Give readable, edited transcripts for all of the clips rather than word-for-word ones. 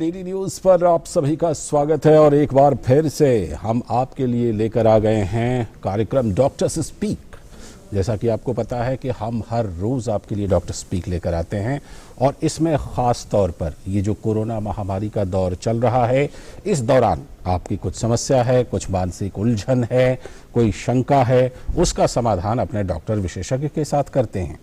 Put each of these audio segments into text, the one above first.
DD news पर आप सभी का स्वागत है और एक बार फिर से हम आपके लिए लेकर आ गए हैं कार्यक्रम डॉक्टर्स स्पीक। जैसा कि आपको पता है कि हम हर रोज आपके लिए डॉक्टर स्पीक लेकर आते हैं और इसमें खास तौर पर ये जो कोरोना महामारी का दौर चल रहा है, इस दौरान आपकी कुछ समस्या है, कुछ मानसिक उलझन है, कोई शंका है, उसका समाधान अपने डॉक्टर विशेषज्ञ के साथ करते हैं।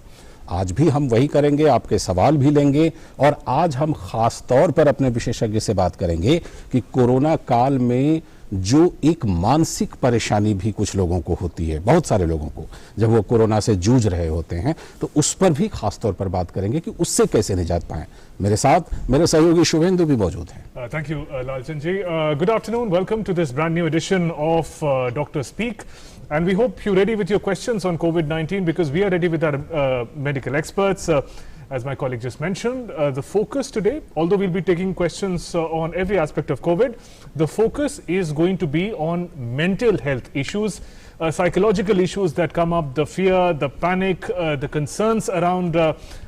आज भी हम वही करेंगे, आपके सवाल भी लेंगे और आज हम खास तौर पर अपने विशेषज्ञ से बात करेंगे कि कोरोना काल में जो एक मानसिक परेशानी भी कुछ लोगों को होती है, बहुत सारे लोगों को, जब वो कोरोना से जूझ रहे होते हैं, तो उस पर भी खास तौर पर बात करेंगे कि उससे कैसे निजात पाएं। मेरे साथ मेरे सहयोगी शुभेंदु भी मौजूद हैं। Thank you, Lalchand ji. Good afternoon. Welcome to this brand new edition of Dr. Speak. And we hope you're ready with your questions on COVID-19 because we are ready with our medical experts. As my colleague just mentioned, the focus today, although we'll be taking questions on every aspect of COVID, the focus is going to be on mental health issues, psychological issues that come up, the fear, the panic, the concerns around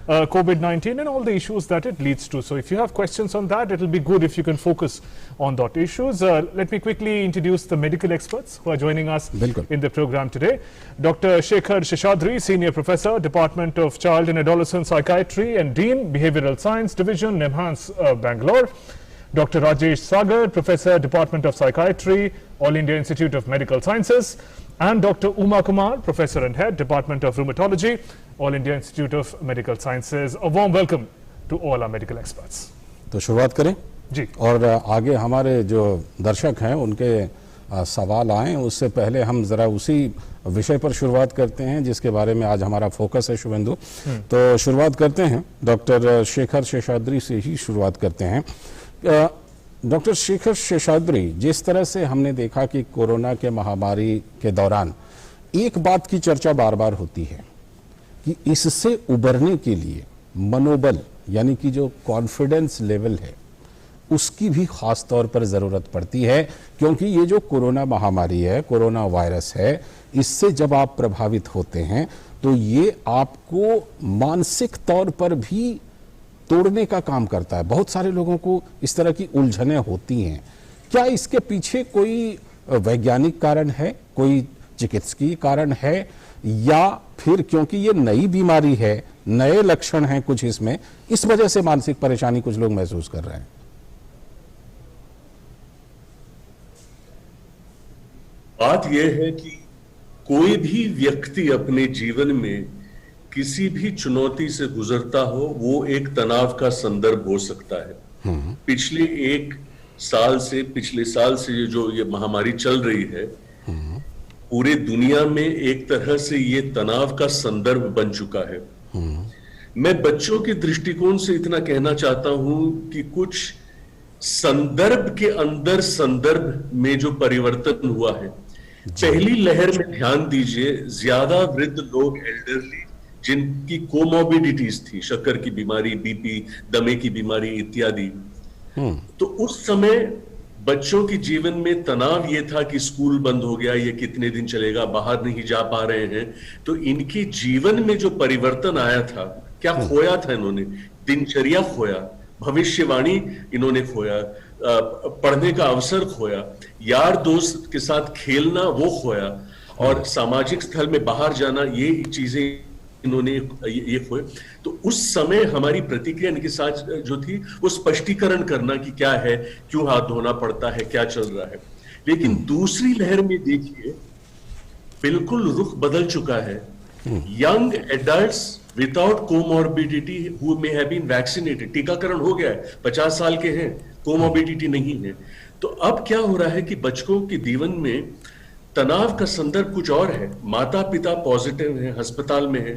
COVID-19 and all the issues that it leads to. So if you have questions on that, it will be good if you can focus on that issues. Let me quickly introduce the medical experts who are joining us in the program today. Dr. Shekhar Seshadri, Senior Professor, Department of Child and Adolescent Psychiatry and Dean, Behavioral Science Division, NIMHANS, Bangalore. Dr. Rajesh Sagar, Professor, Department of Psychiatry, All India Institute of Medical Sciences. And Dr. Uma Kumar, Professor and Head, Department of Rheumatology, All India Institute of Medical Sciences. A warm welcome to all our medical experts. तो शुरुआत करें जी। और आगे हमारे जो दर्शक हैं उनके सवाल आएं, उससे पहले हम जरा उसी विषय पर शुरुआत करते हैं जिसके बारे में आज हमारा फोकस है। शुभेंदु, तो शुरुआत करते हैं डॉक्टर शेखर शेषाद्री से ही शुरुआत करते हैं। डॉक्टर शेखर शेषाद्री, जिस तरह से हमने देखा कि कोरोना के महामारी के दौरान एक बात की चर्चा बार बार होती है कि इससे उबरने के लिए मनोबल यानी कि जो कॉन्फिडेंस लेवल है उसकी भी खास तौर पर ज़रूरत पड़ती है, क्योंकि ये जो कोरोना महामारी है, कोरोना वायरस है, इससे जब आप प्रभावित होते हैं तो ये आपको मानसिक तौर पर भी तोड़ने का काम करता है। बहुत सारे लोगों को इस तरह की उलझनें होती हैं। क्या इसके पीछे कोई वैज्ञानिक कारण है, कोई चिकित्सकीय कारण है, या फिर क्योंकि ये नई बीमारी है, नए लक्षण हैं कुछ इसमें, इस वजह से मानसिक परेशानी कुछ लोग महसूस कर रहे हैं? बात यह है कि कोई भी व्यक्ति अपने जीवन में किसी भी चुनौती से गुजरता हो, वो एक तनाव का संदर्भ हो सकता है। पिछले पिछले साल से ये महामारी चल रही है, पूरे दुनिया में एक तरह से ये तनाव का संदर्भ बन चुका है। मैं बच्चों के दृष्टिकोण से इतना कहना चाहता हूं कि कुछ संदर्भ के अंदर संदर्भ में जो परिवर्तन हुआ है, पहली लहर में ध्यान दीजिए, ज्यादा वृद्ध लोग, एल्डरली, जिनकी कोमोबिडिटीज थी, शक्कर की बीमारी, बीपी, दमे की बीमारी इत्यादि, तो उस समय बच्चों के जीवन में तनाव ये था कि स्कूल बंद हो गया, ये कितने दिन चलेगा, बाहर नहीं जा पा रहे हैं। तो इनके जीवन में जो परिवर्तन आया था, क्या खोया था इन्होंने? दिनचर्या खोया, भविष्यवाणी इन्होंने खोया, पढ़ने का अवसर खोया, यार दोस्त के साथ खेलना वो खोया, और सामाजिक स्थल में बाहर जाना, ये चीजें इन्होंने ये खोए। तो उस समय हमारी प्रतिक्रिया इनके साथ जो थी वो स्पष्टीकरण करना कि क्या है, क्यों हाथ धोना पड़ता है, क्या चल रहा है। लेकिन दूसरी लहर में देखिए, बिल्कुल रुख बदल चुका है। Young adults without comorbidity who may have been vaccinated, टीकाकरण हो गया है, 50 साल के हैं, कोमॉर्बिडिटी नहीं है। तो अब क्या हो रहा है कि बच्चों के जीवन में तनाव का संदर्भ कुछ और है। माता पिता पॉजिटिव है, अस्पताल में है,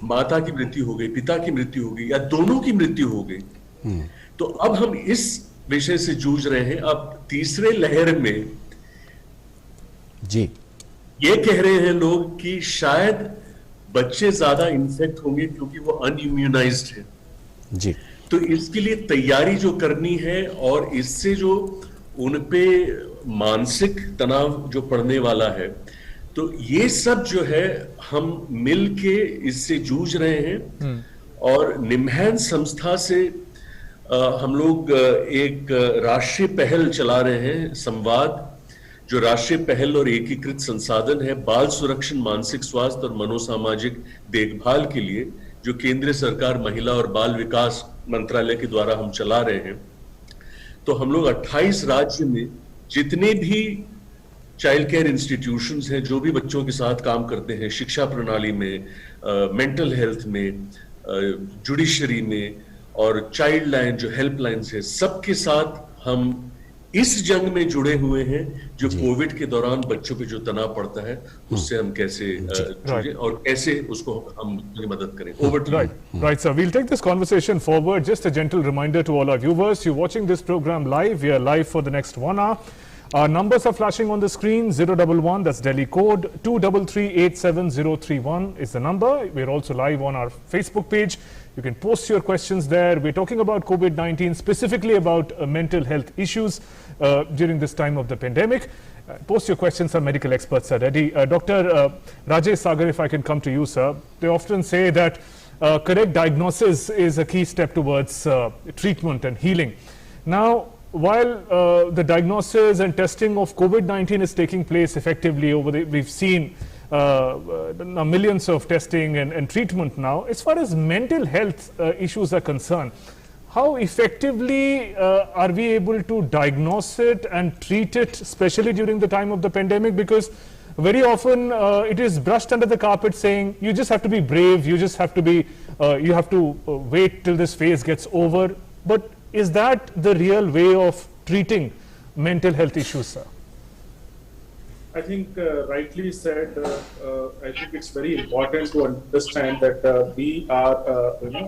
माता की मृत्यु हो गई, पिता की मृत्यु हो गई, या दोनों की मृत्यु हो गई। तो अब हम इस विषय से जूझ रहे हैं। अब तीसरे लहर में जी ये कह रहे हैं लोग कि शायद बच्चे ज्यादा इन्फेक्ट होंगे क्योंकि वो अनइम्यूनाइज्ड है जी। तो इसके लिए तैयारी जो करनी है, और इससे जो उनपे मानसिक तनाव जो पड़ने वाला है, तो ये सब जो है हम मिल के इससे जूझ रहे हैं। और निम्हांस संस्था से हम लोग एक राष्ट्रीय पहल चला रहे हैं, संवाद, जो राष्ट्रीय पहल और एकीकृत संसाधन है बाल सुरक्षण, मानसिक स्वास्थ्य और मनोसामाजिक देखभाल के लिए, जो केंद्र सरकार महिला और बाल विकास मंत्रालय के द्वारा हम चला रहे हैं। तो हम लोग 28 राज्य में जितने भी चाइल्ड केयर इंस्टीट्यूशंस हैं, जो भी बच्चों के साथ काम करते हैं, शिक्षा प्रणाली में, मेंटल हेल्थ में, जुडिशरी में और चाइल्ड लाइन जो हेल्पलाइंस है, सबके साथ हम इस जंग में जुड़े हुए हैं, जो कोविड के दौरान बच्चों पे जो तनाव पड़ता है उससे हम कैसे जुड़े और कैसे उसको हम मदद करें। Over to you. Right, sir. We'll take this conversation forward. Just a gentle reminder to all our viewers, you're watching this program live. We are live for the next 1 hour. Our numbers are flashing on the screen. 011, that's Delhi code. 233-87031 is the number. We're also live on our Facebook page. You can post your questions there. We're talking about COVID-19, specifically about mental health issues during this time of the pandemic. Post your questions, our medical experts are ready. Dr. Rajesh Sagar, if I can come to you, sir. They often say that correct diagnosis is a key step towards treatment and healing. Now, while the diagnosis and testing of COVID-19 is taking place effectively we've seen millions of testing and treatment now, as far as mental health issues are concerned, how effectively are we able to diagnose it and treat it, especially during the time of the pandemic? Because very often it is brushed under the carpet saying you just have to be brave, you just have to be, you have to wait till this phase gets over. But is that the real way of treating mental health issues, sir? I think rightly said. I think it's very important to understand that we are,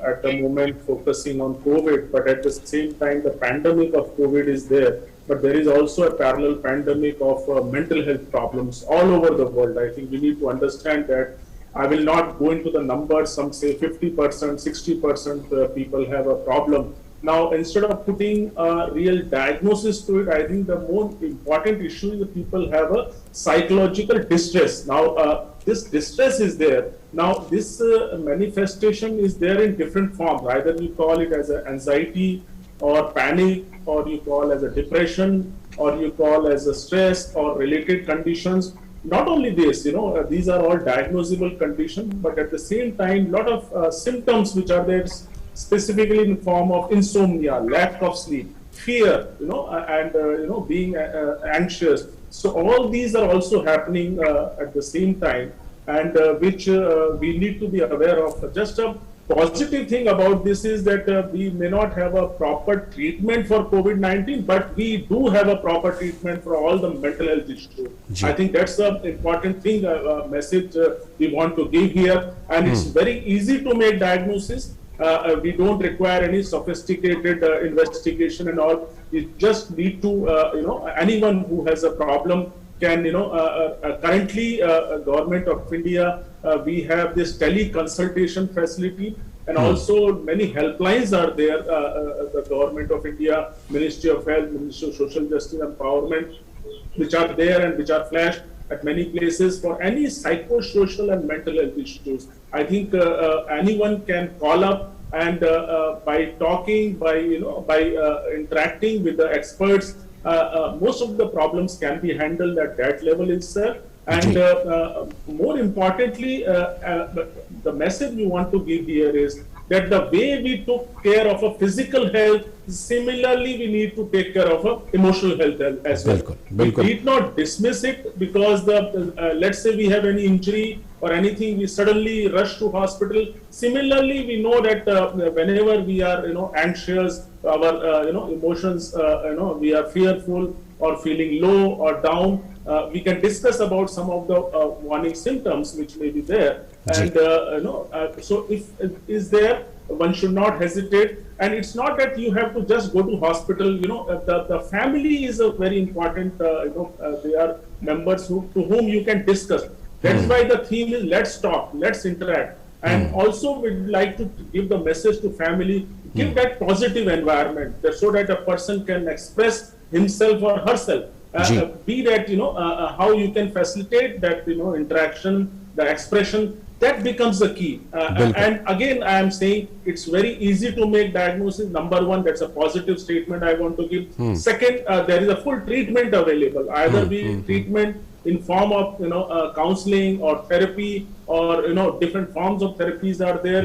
at the moment focusing on COVID, but at the same time, the pandemic of COVID is there. But there is also a parallel pandemic of mental health problems all over the world. I think we need to understand that. I will not go into the numbers. Some say 50%, 60% people have a problem. Now, instead of putting a real diagnosis to it, I think the more important issue is that people have a psychological distress. Now, this distress is there. Now, this manifestation is there in different forms. Either you call it as an anxiety or panic, or you call as a depression, or you call as a stress or related conditions. Not only this, these are all diagnosable conditions, but at the same time, lot of symptoms which are there, specifically in the form of insomnia, lack of sleep, fear, and being anxious. So all these are also happening at the same time, and which we need to be aware of. Just a positive thing about this is that we may not have a proper treatment for COVID-19, but we do have a proper treatment for all the mental health issues. I think that's the important thing, message we want to give here, and it's very easy to make diagnosis. We don't require any sophisticated investigation and all. We just need to, anyone who has a problem can, currently, Government of India, we have this teleconsultation facility, and also many helplines are there. The Government of India, Ministry of Health, Ministry of Social Justice and Empowerment, which are there and which are flashed at many places for any psychosocial and mental health issues. I think anyone can call up, and by talking, by interacting with the experts, most of the problems can be handled at that level itself. And more importantly, the message we want to give here is that the way we took care of a physical health, similarly we need to take care of a emotional health as well. We need not dismiss it because let's say we have any injury or anything, we suddenly rush to hospital. Similarly, we know that whenever we are anxious, our emotions, we are fearful or feeling low or down, we can discuss about some of the warning symptoms which may be there. And so if it is there, one should not hesitate. And it's not that you have to just go to hospital. The family is a very important. They are members to whom you can discuss. That's why the theme is let's talk, let's interact. And also we'd like to give the message to family, give that positive environment so that a person can express himself or herself. Be that how you can facilitate that interaction, the expression, that becomes the key. And again, I am saying it's very easy to make diagnosis. Number one, that's a positive statement I want to give. Second, there is a full treatment available. Either be treatment in form of counseling or therapy, or different forms of therapies are there,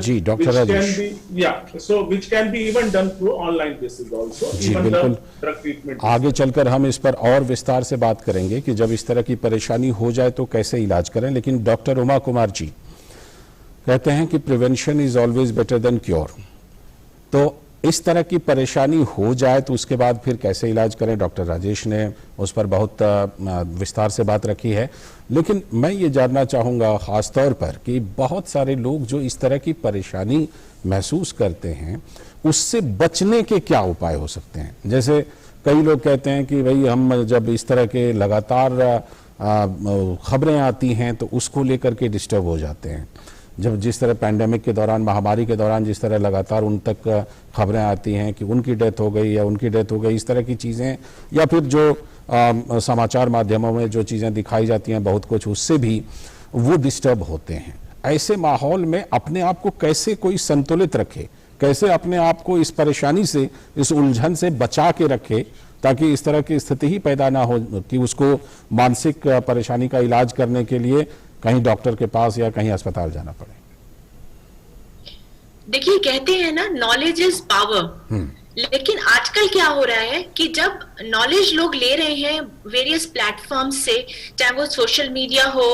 which can be even done through online basis also. Even the drug treatment. आगे चलकर हम इस पर और विस्तार से बात करेंगे कि जब इस तरह की परेशानी हो जाए तो कैसे इलाज करें, लेकिन डॉक्टर उमा कुमार जी कहते हैं कि prevention is always better than cure. तो इस तरह की परेशानी हो जाए तो उसके बाद फिर कैसे इलाज करें, डॉक्टर राजेश ने उस पर बहुत विस्तार से बात रखी है। लेकिन मैं ये जानना चाहूँगा ख़ास तौर पर कि बहुत सारे लोग जो इस तरह की परेशानी महसूस करते हैं उससे बचने के क्या उपाय हो सकते हैं। जैसे कई लोग कहते हैं कि भाई हम जब इस तरह के लगातार खबरें आती हैं तो उसको लेकर के डिस्टर्ब हो जाते हैं। जब जिस तरह पैंडेमिक के दौरान, महामारी के दौरान जिस तरह लगातार उन तक खबरें आती हैं कि उनकी डेथ हो गई या उनकी डेथ हो गई, इस तरह की चीज़ें, या फिर जो समाचार माध्यमों में जो चीज़ें दिखाई जाती हैं बहुत कुछ, उससे भी वो डिस्टर्ब होते हैं। ऐसे माहौल में अपने आप को कैसे कोई संतुलित रखे, कैसे अपने आप को इस परेशानी से, इस उलझन से बचा के रखे ताकि इस तरह की स्थिति ही पैदा ना हो कि उसको मानसिक परेशानी का इलाज करने के लिए कहीं डॉक्टर के पास या कहीं अस्पताल जाना पड़े। देखिए, कहते हैं ना, नॉलेज इज पावर। लेकिन आजकल क्या हो रहा है कि जब नॉलेज लोग ले रहे हैं वेरियस प्लेटफॉर्म से, चाहे वो सोशल मीडिया हो,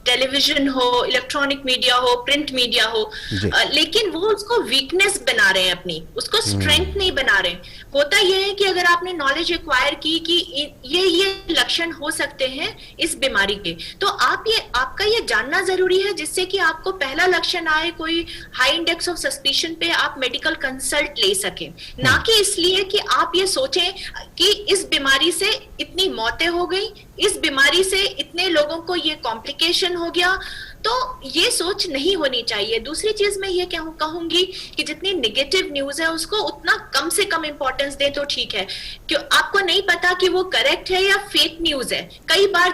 टेलीविजन हो, इलेक्ट्रॉनिक मीडिया हो, प्रिंट मीडिया हो, लेकिन वो उसको वीकनेस बना रहे हैं अपनी, उसको स्ट्रेंथ नहीं बना रहे। होता यह है कि अगर आपने नॉलेज एक्वायर की कि ये लक्षण हो सकते हैं इस बीमारी के, तो आपका ये जानना जरूरी है, जिससे कि आपको पहला लक्षण आए, कोई हाई इंडेक्स ऑफ सस्पिशन पे आप मेडिकल कंसल्ट ले सके, ना कि इसलिए कि आप ये सोचें कि इस बीमारी से इतनी मौतें हो गई, इस बीमारी से इतने लोगों को ये कॉम्प्लिकेशन हो गया। तो ये सोच नहीं होनी चाहिए। दूसरी चीज मैं ये कहूंगी कि जितनी नेगेटिव न्यूज है उसको उतना कम से कम इंपॉर्टेंस दें तो ठीक है, क्यों आपको नहीं पता कि वो करेक्ट है या फेक न्यूज है। कई बार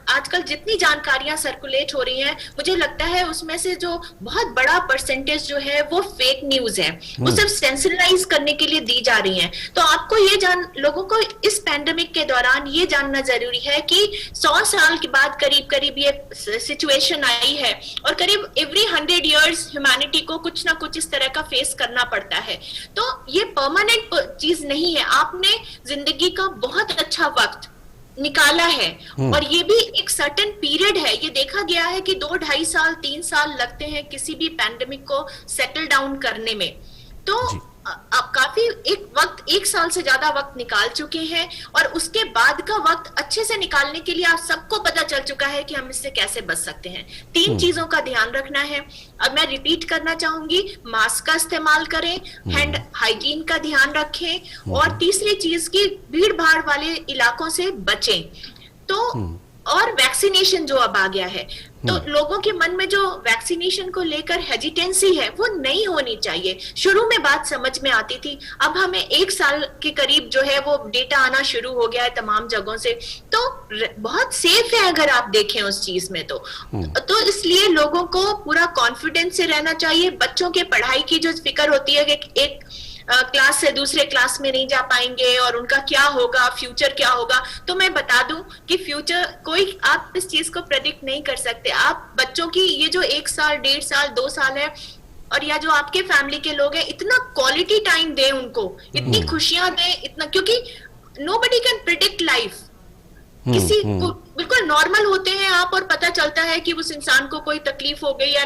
आजकल जितनी जानकारियां सर्कुलेट हो रही हैं, मुझे लगता है उसमें से जो बहुत बड़ा परसेंटेज जो है वो फेक न्यूज है, वो सिर्फ सेंसिलाइज करने के लिए दी जा रही है। तो आपको लोगों को इस पैंडेमिक के दौरान ये जानना जरूरी है कि 100 साल के बाद करीब ये सिचुएशन आई है, और करीब एवरी 100 years ह्यूमैनिटी को कुछ ना कुछ इस तरह का फेस करना पड़ता है। तो ये परमानेंट चीज नहीं है। आपने जिंदगी का बहुत अच्छा वक्त निकाला है, और ये भी एक सर्टेन पीरियड है। ये देखा गया है कि 2, 2.5 साल, 3 साल लगते हैं किसी भी पैंडेमिक को सेटल डाउन करने में। तो आप काफी एक साल से ज्यादा वक्त निकाल चुके हैं, और उसके बाद का वक्त अच्छे से निकालने के लिए आप सबको पता चल चुका है कि हम इससे कैसे बच सकते हैं। 3 चीजों का ध्यान रखना है। अब मैं रिपीट करना चाहूंगी, मास्क का इस्तेमाल करें, हैंड हाइजीन का ध्यान रखें, और तीसरी चीज की भीड़ भाड़ वाले इलाकों से बचें। तो और वैक्सीनेशन जो अब आ गया है, तो लोगों के मन में जो वैक्सीनेशन को लेकर हेजिटेंसी है वो नहीं होनी चाहिए। शुरू में बात समझ में आती थी, अब हमें 1 साल के करीब जो है वो डेटा आना शुरू हो गया है तमाम जगहों से, तो बहुत सेफ है अगर आप देखें उस चीज में। तो इसलिए लोगों को पूरा कॉन्फिडेंस से रहना चाहिए। बच्चों के पढ़ाई की जो फिक्र होती है कि एक क्लास से दूसरे क्लास में नहीं जा पाएंगे और उनका क्या होगा, फ्यूचर क्या होगा, तो मैं बता दूं कि फ्यूचर कोई आप इस चीज को प्रेडिक्ट नहीं कर सकते। आप बच्चों की ये जो 1 साल, 1.5 साल, 2 साल है, और या जो आपके फैमिली के लोग हैं, इतना क्वालिटी टाइम दें उनको, इतनी खुशियां दें, इतना, क्योंकि नोबडी कैन प्रेडिक्ट लाइफ। किसी को बिल्कुल नॉर्मल होते हैं आप, और पता चलता है कि उस इंसान को कोई तकलीफ हो गई, या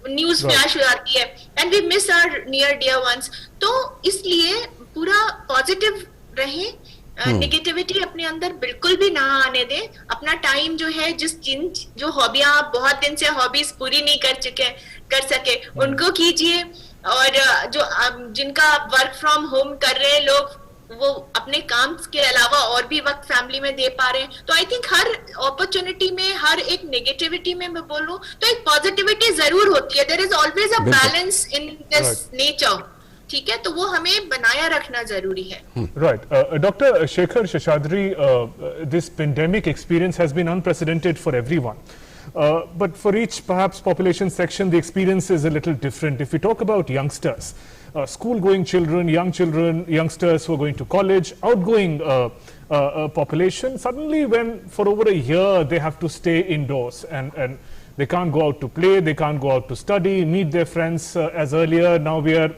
न्यूज फ्लैश हो जाती है, and we miss our near dear ones. तो इसलिए पूरा पॉजिटिव रहें, नेगेटिविटी अपने अंदर बिल्कुल भी ना आने दें। अपना टाइम जो है, जो हॉबियां आप बहुत दिन से हॉबीज पूरी नहीं कर सके उनको कीजिए, और जिनका वर्क फ्रॉम होम कर रहे हैं लोग, वो अपने काम के अलावा और भी वक्त फैमिली में दे पा रहे हैं। तो आई थिंक हर अपॉर्चुनिटी में, हर एक नेगेटिविटी में मैं बोलूं तो एक पॉजिटिविटी जरूर होती है। There is always a balance in this nature, ठीक है, तो वो हमें बनाया रखना जरूरी है। Right, doctor Shekhar Seshadri, this pandemic experience has been unprecedented for everyone, But for each perhaps population section, the experience is a little different. If we talk about youngsters, school-going children, youngsters who are going to college, outgoing population, suddenly when for over a year they have to stay indoors and they can't go out to play, they can't go out to study, meet their friends as earlier. Now we are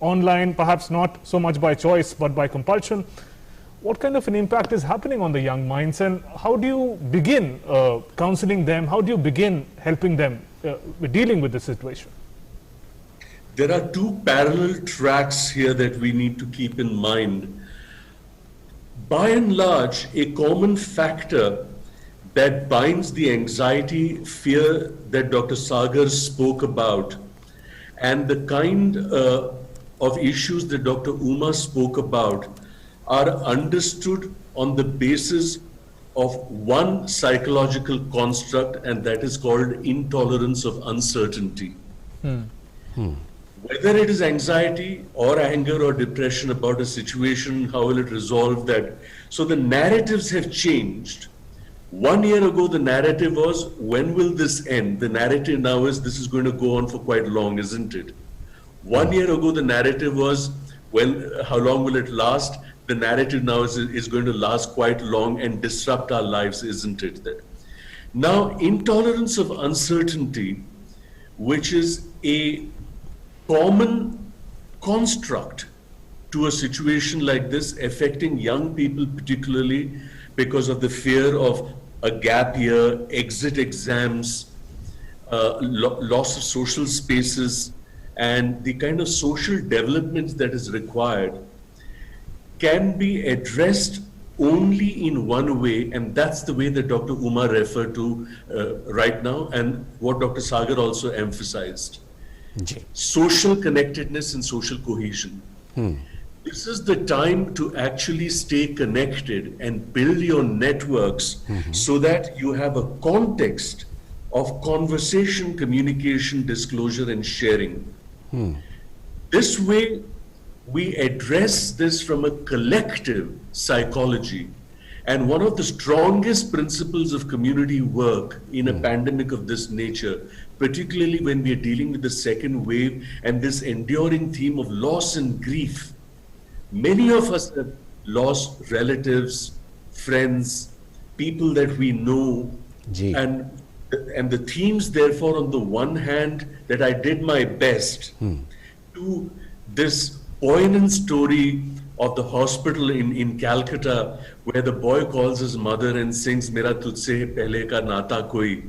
online, perhaps not so much by choice but by compulsion. What kind of an impact is happening on the young minds, and how do you begin counseling them? How do you begin helping them dealing with the situation? There are two parallel tracks here that we need to keep in mind. By and large, a common factor that binds the anxiety, fear that Dr. Sagar spoke about, and the kind of issues that Dr. Uma spoke about are understood on the basis of one psychological construct, and that is called intolerance of uncertainty. Whether it is anxiety or anger or depression about a situation, how will it resolve that? So the narratives have changed. 1 year ago, the narrative was, when will this end? The narrative now is, this is going to go on for quite long, isn't it? 1 year ago, the narrative was, how long will it last? The narrative now is going to last quite long and disrupt our lives, isn't it? That now, intolerance of uncertainty, which is a common construct to a situation like this, affecting young people particularly because of the fear of a gap year, exit exams, loss of social spaces, and the kind of social development that is required, can be addressed only in one way, and that's the way that Dr. Uma referred to right now, and what Dr. Sagar also emphasized. Social connectedness and social cohesion. This is the time to actually stay connected and build your networks so that you have a context of conversation, communication, disclosure, and sharing. This way, we address this from a collective psychology. And one of the strongest principles of community work in a pandemic of this nature, particularly when we are dealing with the second wave and this enduring theme of loss and grief. Many of us have lost relatives, friends, people that we know, and the themes, therefore, on the one hand, that I did my best to this poignant story of the hospital in Calcutta, where the boy calls his mother and sings "Mera tujhse pehle ka nata koi,"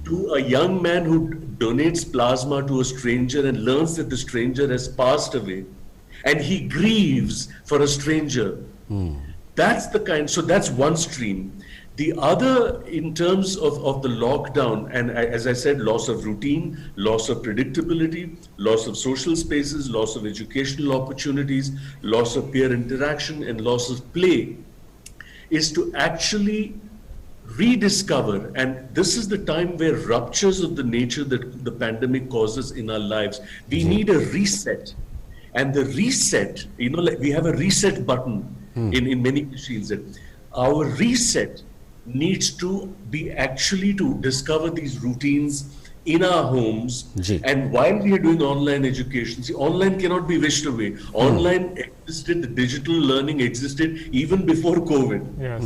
to a young man who donates plasma to a stranger and learns that the stranger has passed away, and he grieves for a stranger. That's the kind. So that's one stream. The other, in terms of the lockdown, and as I said, loss of routine, loss of predictability, loss of social spaces, loss of educational opportunities, loss of peer interaction, and loss of play, is to actually rediscover, and this is the time where ruptures of the nature that the pandemic causes in our lives, we need a reset. And the reset, like we have a reset button in many machines. Our reset needs to be actually to discover these routines in our homes. And while we are doing online education, see, online cannot be wished away. Online existed, the digital learning existed even before COVID. Yes.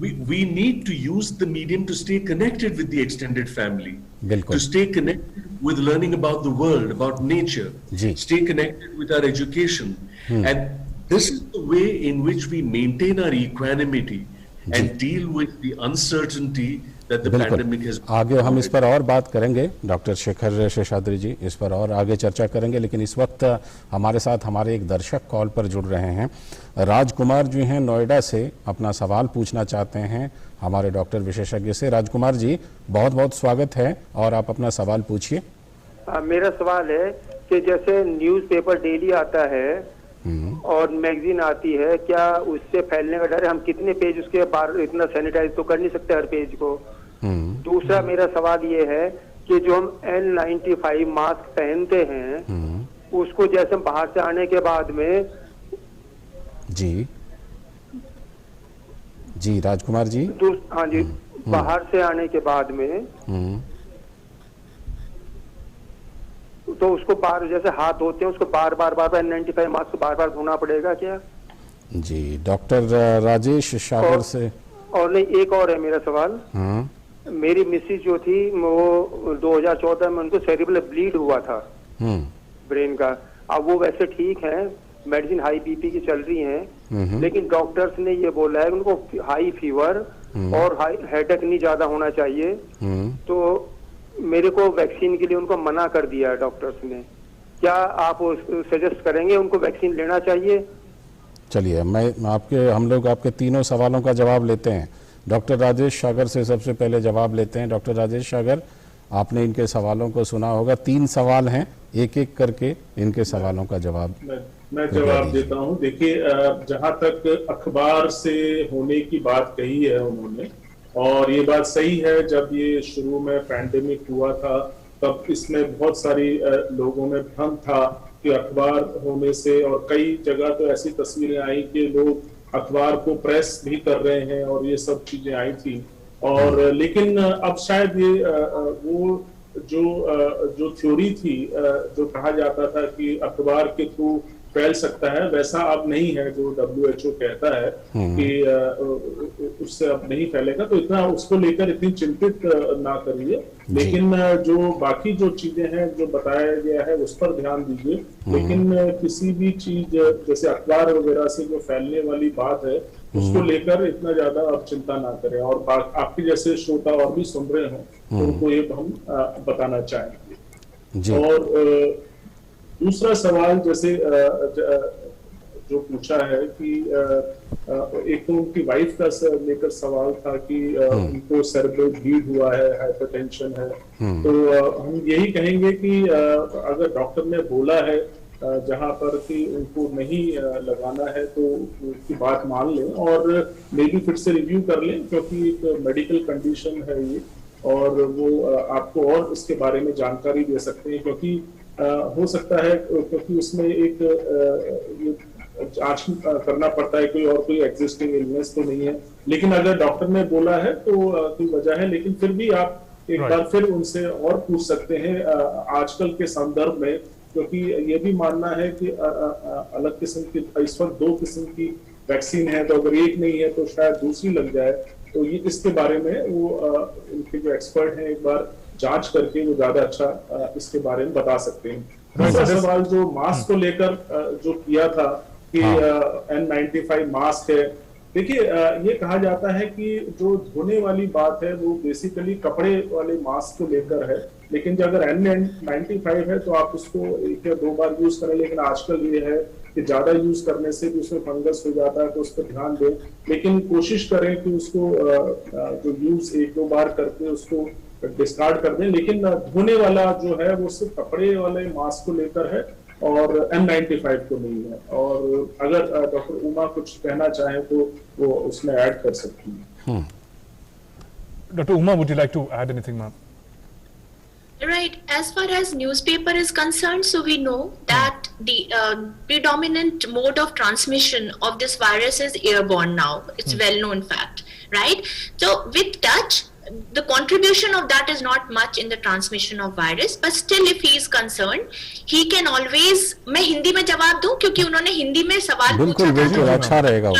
We need to use the medium to stay connected with the extended family, to stay connected with learning about the world, about nature, stay connected with our education. And this is the way in which we maintain our equanimity and deal with the uncertainty that the pandemic has. आगे हम इस पर और बात करेंगे, doctor Shekhar Seshadri जी, इस पर और आगे चर्चा करेंगे, लेकिन इस वक्त हमारे साथ हमारे एक दर्शक कॉल पर जुड़ रहे हैं। राजकुमार जी हैं नोएडा से, अपना सवाल पूछना चाहते हैं हमारे डॉक्टर विशेषज्ञ से। राजकुमार जी, बहुत बहुत स्वागत है और आप अपना सवाल पूछिए। मेरा सवाल है कि जैसे न्यूज़पेपर डेली आता है और मैगजीन आती है, क्या उससे फैलने का डर है? हम कितने पेज उसके बाहर इतना सैनिटाइज तो कर नहीं सकते हर पेज को। दूसरा मेरा सवाल ये है कि जो हम N95 मास्क पहनते हैं, उसको जैसे हम बाहर से आने के बाद में जी राजकुमार जी, हाँ जी, बाहर से आने के बाद में तो उसको बार जैसे हाथ धोते हैं उसको बार बार N95 मास्क बार बार धोना पड़ेगा क्या? जी, डॉक्टर राजेश सागर से। और नहीं, एक और है मेरा सवाल। मेरी मिसेज जो थी वो 2014 में उनको सेरिब्रल ब्लीड हुआ था ब्रेन का। अब वो वैसे ठीक है, मेडिसिन हाई बीपी की चल रही है, लेकिन डॉक्टर्स ने ये बोला है उनको हाई फीवर और हाई हेडेक नहीं ज्यादा होना चाहिए। तो मेरे को वैक्सीन के लिए उनको मना कर दिया है डॉक्टर्स ने। क्या आप सजेस्ट करेंगे उनको वैक्सीन लेना चाहिए? चलिए, हम लोग आपके तीनों सवालों का जवाब लेते हैं। डॉक्टर राजेश सागर से सबसे पहले जवाब लेते हैं। डॉक्टर राजेश सागर, आपने इनके सवालों को सुना होगा, 3 सवाल हैं, एक एक करके इनके सवालों का जवाब मैं जवाब देता हूं। देखिए, जहां तक अखबार से होने की बात कही है उन्होंने, और ये बात सही है, जब ये शुरू में पैंडेमिक हुआ था तब इसमें बहुत सारी लोगों में भ्रम था कि अखबार होने से, और कई जगह तो ऐसी तस्वीरें आई कि लोग अखबार को प्रेस भी कर रहे हैं और ये सब चीजें आई थी। और लेकिन अब शायद ये वो जो थ्योरी थी, जो कहा जाता था कि अखबार के थ्रू फैल सकता है, वैसा अब नहीं है। जो WHO कहता है कि उससे अब नहीं फैलेगा, तो इतना उसको लेकर इतनी चिंतित ना करिए। लेकिन जो बाकी जो चीजें हैं जो बताया गया है उस पर ध्यान दीजिए। लेकिन किसी भी चीज जैसे अखबार वगैरह से जो फैलने वाली बात है उसको लेकर इतना ज्यादा अब चिंता ना करें। और आपके जैसे श्रोता और भी सुन रहे हो तो उनको ये हम बताना चाहेंगे। और दूसरा सवाल जैसे जो पूछा है कि एक तो उनकी वाइफ का लेकर सवाल था कि उनको सेरेब्रल ब्लीड हुआ है, हाइपरटेंशन है। तो हम यही कहेंगे कि अगर डॉक्टर ने बोला है जहां पर कि उनको नहीं लगाना है तो उसकी बात मान लें और मे बी फिर से रिव्यू कर लें, क्योंकि एक मेडिकल कंडीशन है ये, और वो आपको और इसके बारे में जानकारी दे सकते हैं। क्योंकि हो सकता है, क्योंकि उसमें एक जांच करना पड़ता है, कोई एग्जिस्टिंग इलनेस तो नहीं है। लेकिन अगर डॉक्टर ने बोला है तो कोई वजह है, लेकिन फिर भी आप एक बार फिर उनसे और पूछ सकते हैं आजकल के संदर्भ में, क्योंकि ये भी मानना है कि अलग किस्म की, इस वक्त 2 किस्म की वैक्सीन है, तो अगर एक नहीं है तो शायद दूसरी लग जाए। तो ये इसके बारे में वो उनके जो एक्सपर्ट हैं एक बार जांच करके वो ज्यादा अच्छा इसके बारे में बता सकते हैं। दूसरा सवाल जो मास्क को लेकर जो किया था कि N95 मास्क है, देखिए ये कहा जाता है कि जो धोने वाली बात है वो बेसिकली कपड़े वाले मास्क को लेकर है। लेकिन जो अगर N95 है तो आप उसको 1 या 2 बार यूज करें। लेकिन आजकल ये है कि ज्यादा यूज करने से भी उसमें फंगस हो जाता है, तो उस पर ध्यान दें। लेकिन कोशिश करें कि उसको जो यूज 1-2 बार करके उसको डिस्कार्ड कर दें। लेकिन धोने वाला जो है वो सिर्फ कपड़े वाले मास्क को लेकर है और N95 को नहीं है। और अगर डॉक्टर उमा कुछ कहना चाहे तो वो उसमें ऐड कर सकती है। Doctor Uma, would you like to add anything, ma'am? Right. As far as newspaper is concerned, so we know that the predominant mode of transmission of this virus is airborne now. It's well known fact, right? So with touch, the contribution of that is not much in the transmission of virus, but still if he is concerned, he can always, मैं हिंदी में जवाब दूं क्योंकि उन्होंने हिंदी में सवाल पूछा था। बिल्कुल अच्छा रहेगा।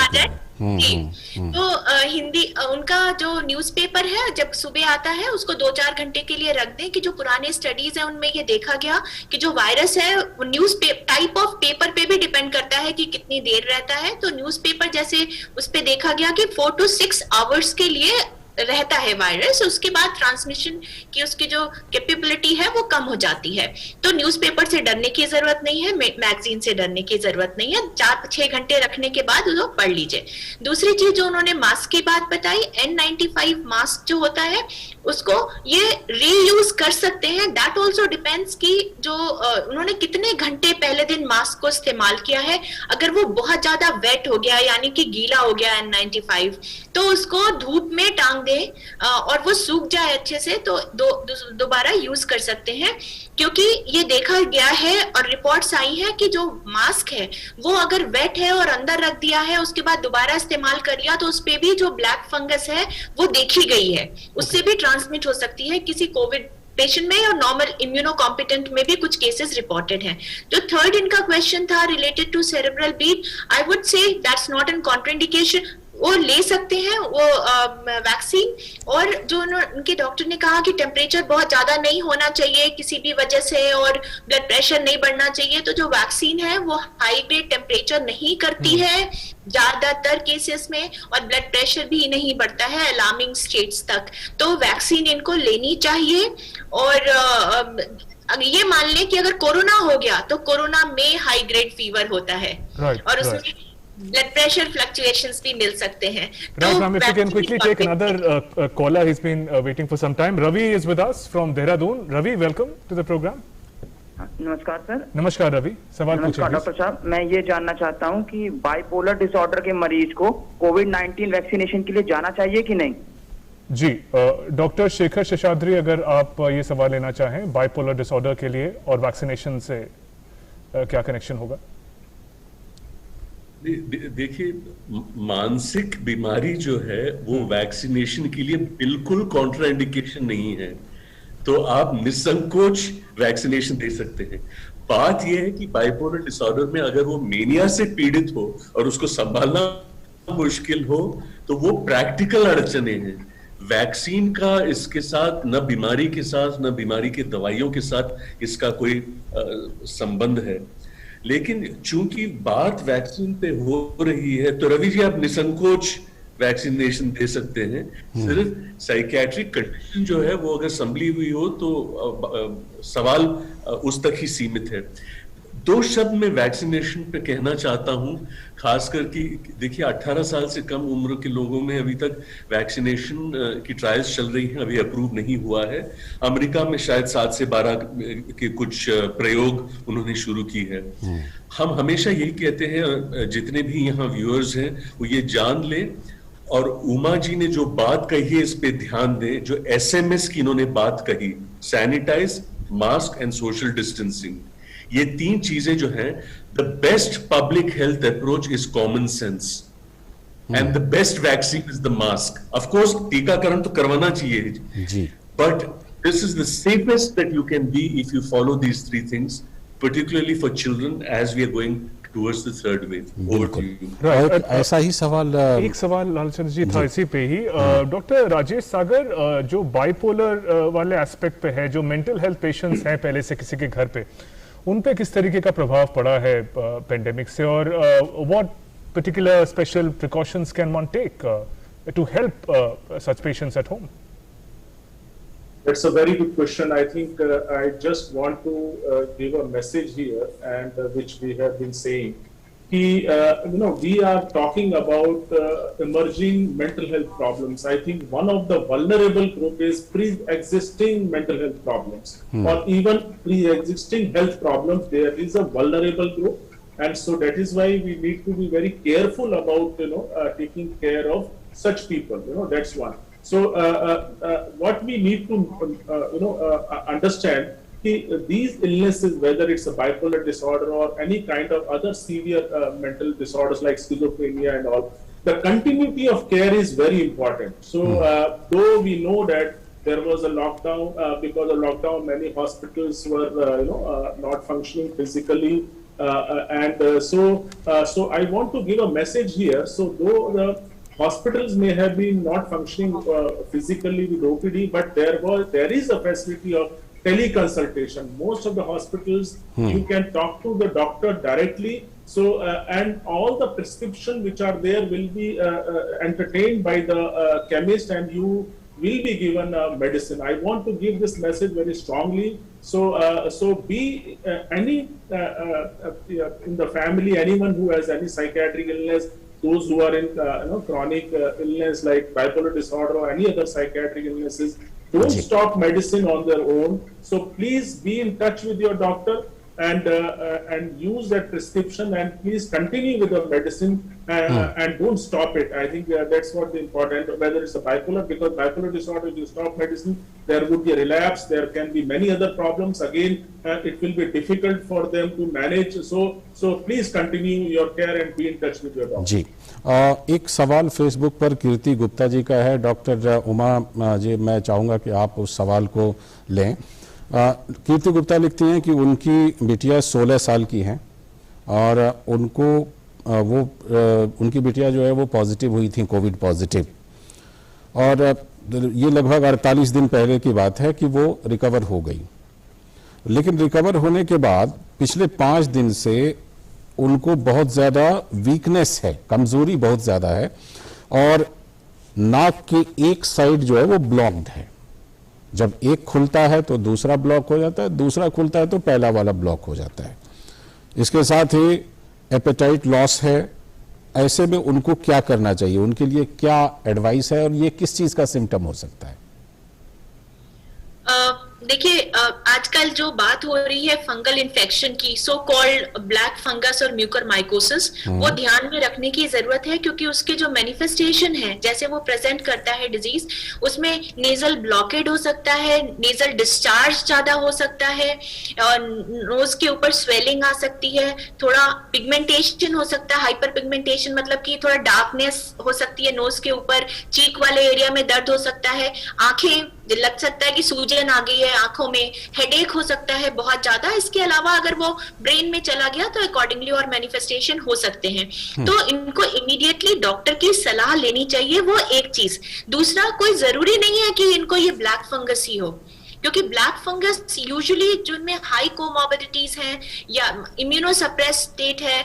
तो हिंदी उनका जो न्यूज़पेपर है जब सुबह आता है उसको 2-4 घंटे के लिए रख दें कि जो पुराने स्टडीज है उनमें ये देखा गया कि जो वायरस है वो न्यूज टाइप ऑफ पेपर पे भी डिपेंड करता है कि कितनी देर रहता है। तो न्यूज़पेपर जैसे उस पे देखा गया कि 4 to 6 आवर्स के लिए रहता है वायरस, उसके बाद ट्रांसमिशन की उसकी जो कैपेबिलिटी है वो कम हो जाती है। तो न्यूज़पेपर से डरने की जरूरत नहीं है, मैगजीन से डरने की जरूरत नहीं है। 4-6 घंटे रखने के बाद उसको पढ़ लीजिए। दूसरी चीज जो उन्होंने मास्क की बात बताई, N95 मास्क जो होता है उसको ये रीयूज कर सकते हैं। दैट ऑल्सो डिपेंड्स कि जो उन्होंने कितने घंटे पहले दिन मास्क को इस्तेमाल किया है। अगर वो बहुत ज्यादा वेट हो गया यानी कि गीला हो गया N95 तो उसको धूप में टांग दें और वो सूख जाए अच्छे से तो दोबारा यूज कर सकते हैं, क्योंकि ये देखा गया है और रिपोर्ट्स आई हैं कि जो मास्क है वो अगर वेट है और अंदर रख दिया है उसके बाद दोबारा इस्तेमाल कर लिया तो उस पे भी जो ब्लैक फंगस है वो देखी गई है, उससे भी ट्रांसमिट हो सकती है किसी कोविड पेशेंट में, और नॉर्मल इम्यूनो कॉम्पिटेंट में भी कुछ केसेस रिपोर्टेड हैं। जो थर्ड इनका क्वेश्चन था related to cerebral beat, I would say that's not an contraindication, वो ले सकते हैं वो वैक्सीन। और जो उनके डॉक्टर ने कहा कि टेम्परेचर बहुत ज्यादा नहीं होना चाहिए किसी भी वजह से और ब्लड प्रेशर नहीं बढ़ना चाहिए, तो जो वैक्सीन है वो हाई ग्रेड टेम्परेचर नहीं करती है ज्यादातर केसेस में, और ब्लड प्रेशर भी नहीं बढ़ता है अलार्मिंग स्टेट्स तक, तो वैक्सीन इनको लेनी चाहिए। और ये मान लें कि अगर कोरोना हो गया तो कोरोना में हाई ग्रेड फीवर होता है और उसमें blood pressure fluctuations भी मिल सकते हैं। Right, ma'am, if you can quickly take another caller, he's been waiting for some time. Ravi is with us from Dehradun. Ravi, welcome to the program. नमस्कार sir. नमस्कार रवि, सवाल पूछिए। नमस्कार डॉक्टर साहब, मैं ये जानना चाहता हूँ कि बाइपोलर डिसऑर्डर के मरीज को कोविड-19 वैक्सीनेशन के लिए जाना चाहिए कि नहीं? जी, डॉक्टर शेखर शेषाद्री, अगर आप ये सवाल लेना चाहें बाइपोलर डिसऑर्डर के लिए और वैक्सीनेशन से क्या कनेक्शन होगा? देखिए, मानसिक बीमारी जो है वो वैक्सीनेशन के लिए बिल्कुल कॉन्ट्राइंडिकेशन नहीं है, तो आप निसंकोच वैक्सीनेशन दे सकते हैं। बात यह है कि बाइपोलर डिसऑर्डर में अगर वो मेनिया से पीड़ित हो और उसको संभालना मुश्किल हो तो वो प्रैक्टिकल अड़चने हैं। वैक्सीन का इसके साथ न बीमारी के साथ न बीमारी के दवाइयों के साथ इसका कोई संबंध है, लेकिन चूंकि बात वैक्सीन पे हो रही है तो रवि जी आप निसंकोच वैक्सीनेशन दे सकते हैं। सिर्फ साइकियाट्रिक कंडीशन जो है वो अगर संभली हुई हो तो सवाल उस तक ही सीमित है। दो शब्द में वैक्सीनेशन पे कहना चाहता हूं, खासकर कि देखिए 18 साल से कम उम्र के लोगों में अभी तक वैक्सीनेशन की ट्रायल्स चल रही हैं, अभी अप्रूव नहीं हुआ है। अमेरिका में शायद 7 से 12 के कुछ प्रयोग उन्होंने शुरू की है। हम हमेशा यही कहते हैं, जितने भी यहाँ व्यूअर्स हैं वो ये जान लें, और उमा जी ने जो बात कही है इस पे ध्यान दें, जो SMS की इन्होंने बात कही, sanitize, mask and social distancing, ये 3 चीजें जो हैं, the best public health approach is common sense and the best vaccine is the mask. Of course टीकाकरण तो करवाना चाहिए जी, but this is the safest that you can be if you follow these 3 things, particularly for children as we are going towards the third wave. Over to you. Right. ऐसा ही सवाल, एक सवाल लालचंद जी था इसी पे ही। डॉक्टर राजेश सागर, जो बाइपोलर वाले aspect पे है, जो मेंटल हेल्थ पेशेंट्स हैं पहले से किसी के घर पे, उन पे किस तरीके का प्रभाव पड़ा है पेंडेमिक से, और what particular special precautions can one take to help such patients at home? That's a very good question. I think I just want to give a message here, and which we have been saying. We are talking about emerging mental health problems. I think one of the vulnerable group is pre-existing mental health problems, or even pre-existing health problems. There is a vulnerable group, and so that is why we need to be very careful about taking care of such people. That's one. So what we need to understand, these illnesses, whether it's a bipolar disorder or any kind of other severe mental disorders like schizophrenia and all, the continuity of care is very important. So though we know that there was a lockdown, because of lockdown many hospitals were not functioning physically, and so I want to give a message here. So though the hospitals may have been not functioning physically with OPD, but there is a facility of teleconsultation. Most of the hospitals, you can talk to the doctor directly. So and all the prescription which are there will be entertained by the chemist, and you will be given medicine. I want to give this message very strongly. So be any in the family, anyone who has any psychiatric illness, those who are in chronic illness like bipolar disorder or any other psychiatric illnesses, don't stop medicine on their own. So please be in touch with your doctor. and use that prescription, and please continue with the medicine and don't stop it. I think that's what the important, whether it's a bipolar, because bipolar disorder, if you stop medicine, there would be a relapse, there can be many other problems. Again, it will be difficult for them to manage. So please continue your care and be in touch with your doctor. जी, एक सवाल Facebook पर कीर्ति गुप्ता जी का है। Doctor Uma ji, मैं चाहूँगा कि आप उस सवाल को लें। कीर्ति गुप्ता लिखती हैं कि उनकी बिटिया 16 साल की हैं और उनको उनकी बिटिया जो है वो पॉजिटिव हुई थी, कोविड पॉजिटिव, और ये लगभग 48 दिन पहले की बात है कि वो रिकवर हो गई। लेकिन रिकवर होने के बाद पिछले 5 दिन से उनको बहुत ज़्यादा वीकनेस है, कमज़ोरी बहुत ज़्यादा है, और नाक की एक साइड जो है वो ब्लॉक्ड है। जब एक खुलता है तो दूसरा ब्लॉक हो जाता है, दूसरा खुलता है तो पहला वाला ब्लॉक हो जाता है। इसके साथ ही एपेटाइट लॉस है। ऐसे में उनको क्या करना चाहिए, उनके लिए क्या एडवाइस है, और ये किस चीज का सिम्टम हो सकता है? देखिए, आजकल जो बात हो रही है फंगल इन्फेक्शन की, सो कॉल्ड ब्लैक फंगस और म्यूकरमाइकोसिस, वो ध्यान में रखने की जरूरत है, क्योंकि उसके जो मैनिफेस्टेशन है, जैसे वो प्रेजेंट करता है डिजीज, उसमें नेजल ब्लॉकेड हो सकता है, नेजल डिस्चार्ज ज्यादा हो सकता है, और नोज के ऊपर स्वेलिंग आ सकती है, थोड़ा पिगमेंटेशन हो सकता है, हाइपर पिगमेंटेशन मतलब कि थोड़ा डार्कनेस हो सकती है नोज के ऊपर, चीक वाले एरिया में दर्द हो सकता है, आंखें लग सकता है कि सूजन आ गई है आंखों में, हेडेक हो सकता है बहुत ज्यादा। इसके अलावा अगर वो ब्रेन में चला गया तो अकॉर्डिंगली और मैनिफेस्टेशन हो सकते हैं। तो इनको इमीडिएटली डॉक्टर की सलाह लेनी चाहिए, वो एक चीज। दूसरा, कोई जरूरी नहीं है कि इनको ये ब्लैक फंगस ही हो, क्योंकि ब्लैक फंगस यूजुअली जिनमें हाई कोमॉर्बिडिटीज हैं या इम्यूनोसप्रेस स्टेट है,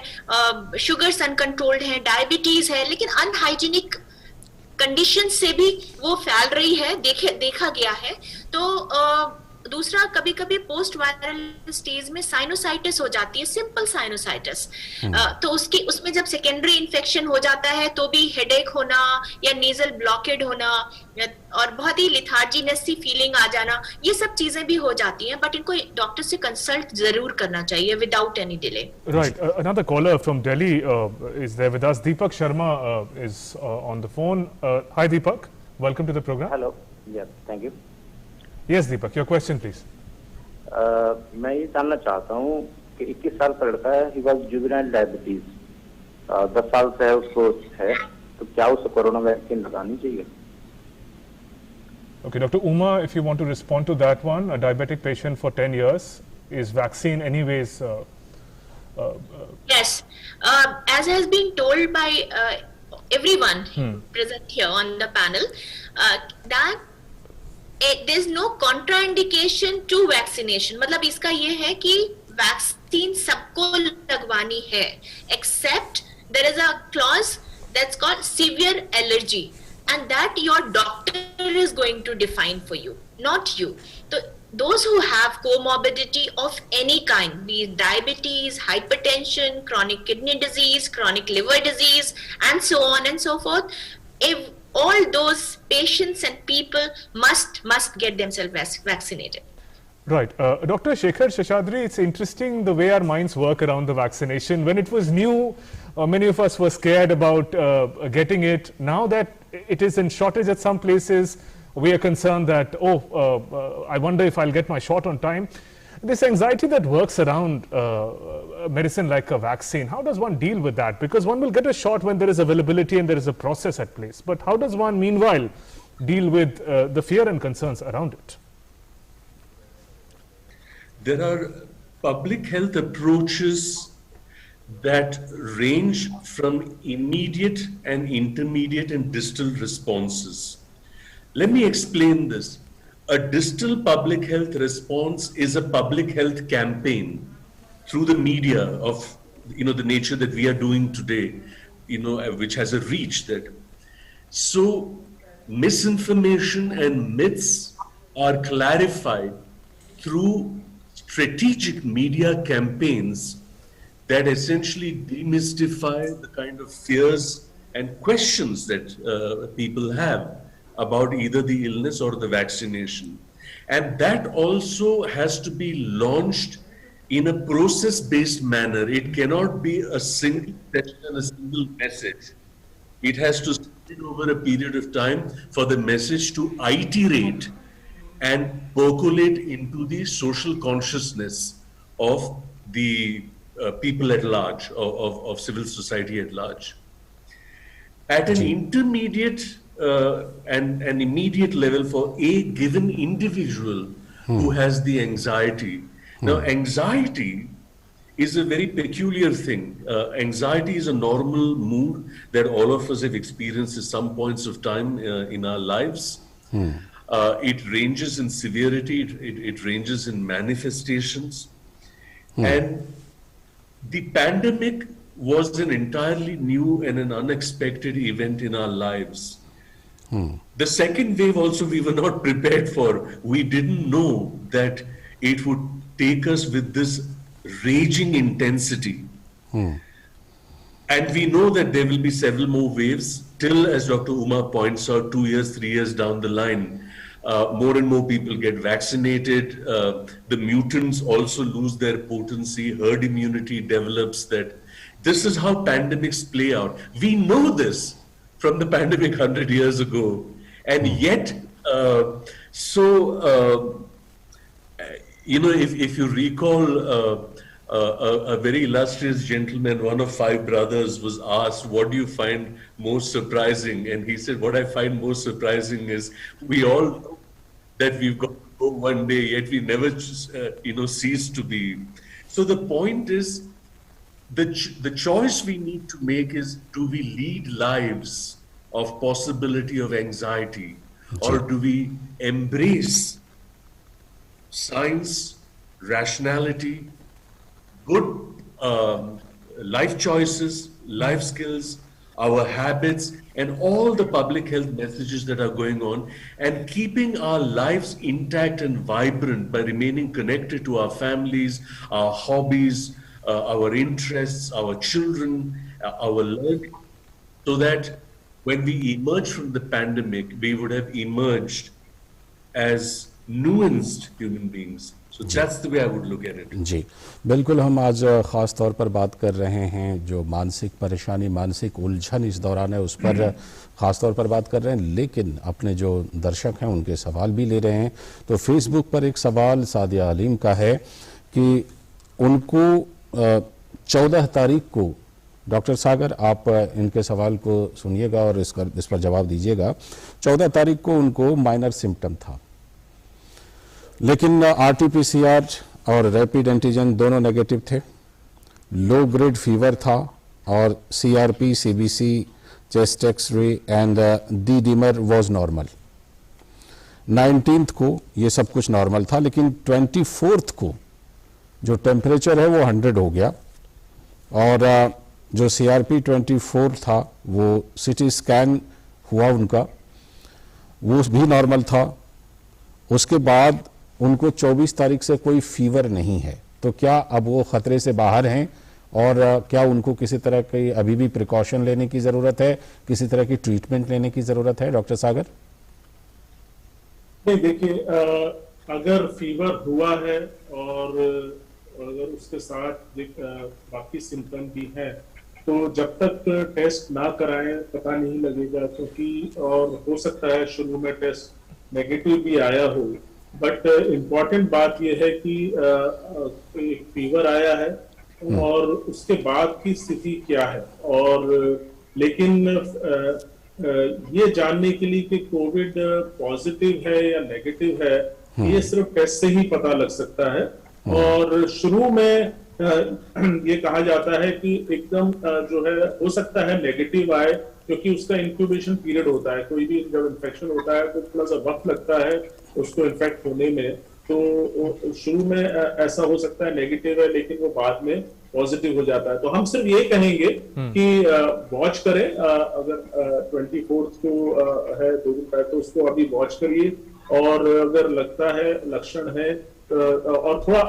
शुगर्स अनकंट्रोल्ड है, डायबिटीज है, लेकिन अनहाइजीनिक कंडीशन से भी वो फैल रही है, देखा गया है। तो दूसरा, कभी कभी पोस्ट वायरल स्टेज में साइनोसाइटिस हो जाती है, सिंपल साइनोसाइटिस, तो उसमें जब सेकेंडरी इन्फेक्शन हो जाता है तो भी हेडेक होना या नेजल ब्लॉकेड होना और बहुत ही लिथार्जीनेस सी फीलिंग आ जाना, ये सब चीजें भी हो जाती हैं, बट इनको डॉक्टर से कंसल्ट जरूर करना चाहिए without any delay. Right, another caller from Delhi is there with us. Deepak Sharma is on the phone. Hi Deepak, welcome to the program. Hello, yes, thank you. Yes Deepak, your question please. मैं ये जानना चाहता हूँ कि 21 साल का लड़का है, he was juvenile diabetes, 10 साल से है उसको है, तो क्या उसे कोरोना वैक्सीन लगानी चाहिए? Okay, Dr. Uma, if you want to respond to that one, a diabetic patient for 10 years, is vaccine anyways? Yes, as has been told by everyone present here on the panel, that there is no contraindication to vaccination. मतलब इसका ये है कि vaccine सबको लगवानी है, except there is a clause that's called severe allergy, and that your doctor is going to define for you, not you. So those who have comorbidity of any kind, be it diabetes, hypertension, chronic kidney disease, chronic liver disease, and so on and so forth, if all those patients and people must get themselves vaccinated. Right. Dr. Shekhar Seshadri, it's interesting the way our minds work around the vaccination. When it was new, many of us were scared about getting it. Now that it is in shortage at some places, we are concerned that, I wonder if I'll get my shot on time. This anxiety that works around medicine like a vaccine, how does one deal with that? Because one will get a shot when there is availability and there is a process at place. But how does one, meanwhile, deal with the fear and concerns around it? There are public health approaches that range from immediate and intermediate and distal responses. Let me explain this. A distal public health response is a public health campaign through the media of, the nature that we are doing today, which has a reach that. So misinformation and myths are clarified through strategic media campaigns that essentially demystify the kind of fears and questions that people have about either the illness or the vaccination. And that also has to be launched in a process-based manner. It cannot be a single session, a single message. It has to spread over a period of time for the message to iterate and percolate into the social consciousness of the people at large, of civil society at large. At an intermediate and an immediate level for a given individual who has the anxiety. Now, anxiety is a very peculiar thing. Anxiety is a normal mood that all of us have experienced at some points of time in our lives. It ranges in severity, it ranges in manifestations. And the pandemic was an entirely new and an unexpected event in our lives. The second wave also we were not prepared for. We didn't know that it would take us with this raging intensity. And we know that there will be several more waves till, as Dr. Uma points out, 2 years, 3 years down the line, more and more people get vaccinated. The mutants also lose their potency. Herd immunity develops. That this is how pandemics play out. We know this from the pandemic 100 years ago. And yet, if you recall, a very illustrious gentleman, one of 5 brothers, was asked, what do you find most surprising? And he said, what I find most surprising is we all know that we've got to go one day, yet we never, cease to be. So the point is, the choice we need to make is, do we lead lives of possibility of anxiety, or do we embrace science, rationality, good life choices, life skills, our habits, and all the public health messages that are going on, and keeping our lives intact and vibrant by remaining connected to our families, our hobbies, our interests, our children, our learning, so that when we emerge from the pandemic, we would have emerged as nuanced human beings. So that's the way I would look at it. जी बिल्कुल, हम आज ख़ास तौर पर बात कर रहे हैं जो मानसिक परेशानी, मानसिक उलझन इस दौरान है, उस पर ख़ास तौर पर बात कर रहे हैं, लेकिन अपने जो दर्शक हैं उनके सवाल भी ले रहे हैं। तो फेसबुक पर एक सवाल सादिया हलीम का है कि उनको 14 तारीख को, डॉक्टर सागर आप इनके सवाल को सुनिएगा और इस पर जवाब दीजिएगा। 14 तारीख को उनको माइनर सिम्टम था, लेकिन RT-PCR और रैपिड एंटीजन दोनों नेगेटिव थे, लो ग्रेड फीवर था और CRP, CBC, chest x-ray and D dimer was normal. 19th को ये सब कुछ नॉर्मल था, लेकिन 24th को जो टेम्परेचर है वो 100 हो गया और जो CRP 24 था वो CT स्कैन हुआ उनका, वो भी नॉर्मल था। उसके बाद उनको 24 तारीख से कोई फीवर नहीं है, तो क्या अब वो खतरे से बाहर हैं और क्या उनको किसी तरह की अभी भी प्रिकॉशन लेने की ज़रूरत है, किसी तरह की ट्रीटमेंट लेने की ज़रूरत है? डॉक्टर सागर। नहीं, देखिए, अगर फीवर हुआ है और अगर उसके साथ बाकी सिम्टम भी हैं, तो जब तक टेस्ट ना कराएं पता नहीं लगेगा, क्योंकि और हो सकता है शुरू में टेस्ट नेगेटिव भी आया हो। बट इम्पॉर्टेंट बात यह है कि एक फीवर आया है और उसके बाद की स्थिति क्या है, और लेकिन ये जानने के लिए कि कोविड पॉजिटिव है या नेगेटिव है, ये सिर्फ टेस्ट से ही पता लग सकता है। और शुरू में ये कहा जाता है कि एकदम जो है हो सकता है नेगेटिव आए, क्योंकि उसका इंक्यूबेशन पीरियड होता है। कोई भी जब इन्फेक्शन होता है तो थोड़ा सा वक्त लगता है उसको इन्फेक्ट होने में, तो शुरू में ऐसा हो सकता है नेगेटिव है, लेकिन वो बाद में पॉजिटिव हो जाता है। तो हम सिर्फ ये कहेंगे कि वॉच करें, अगर 24th को है 2 दिन पहले, तो उसको अभी वॉच करिए, और अगर लगता है लक्षण है, और थोड़ा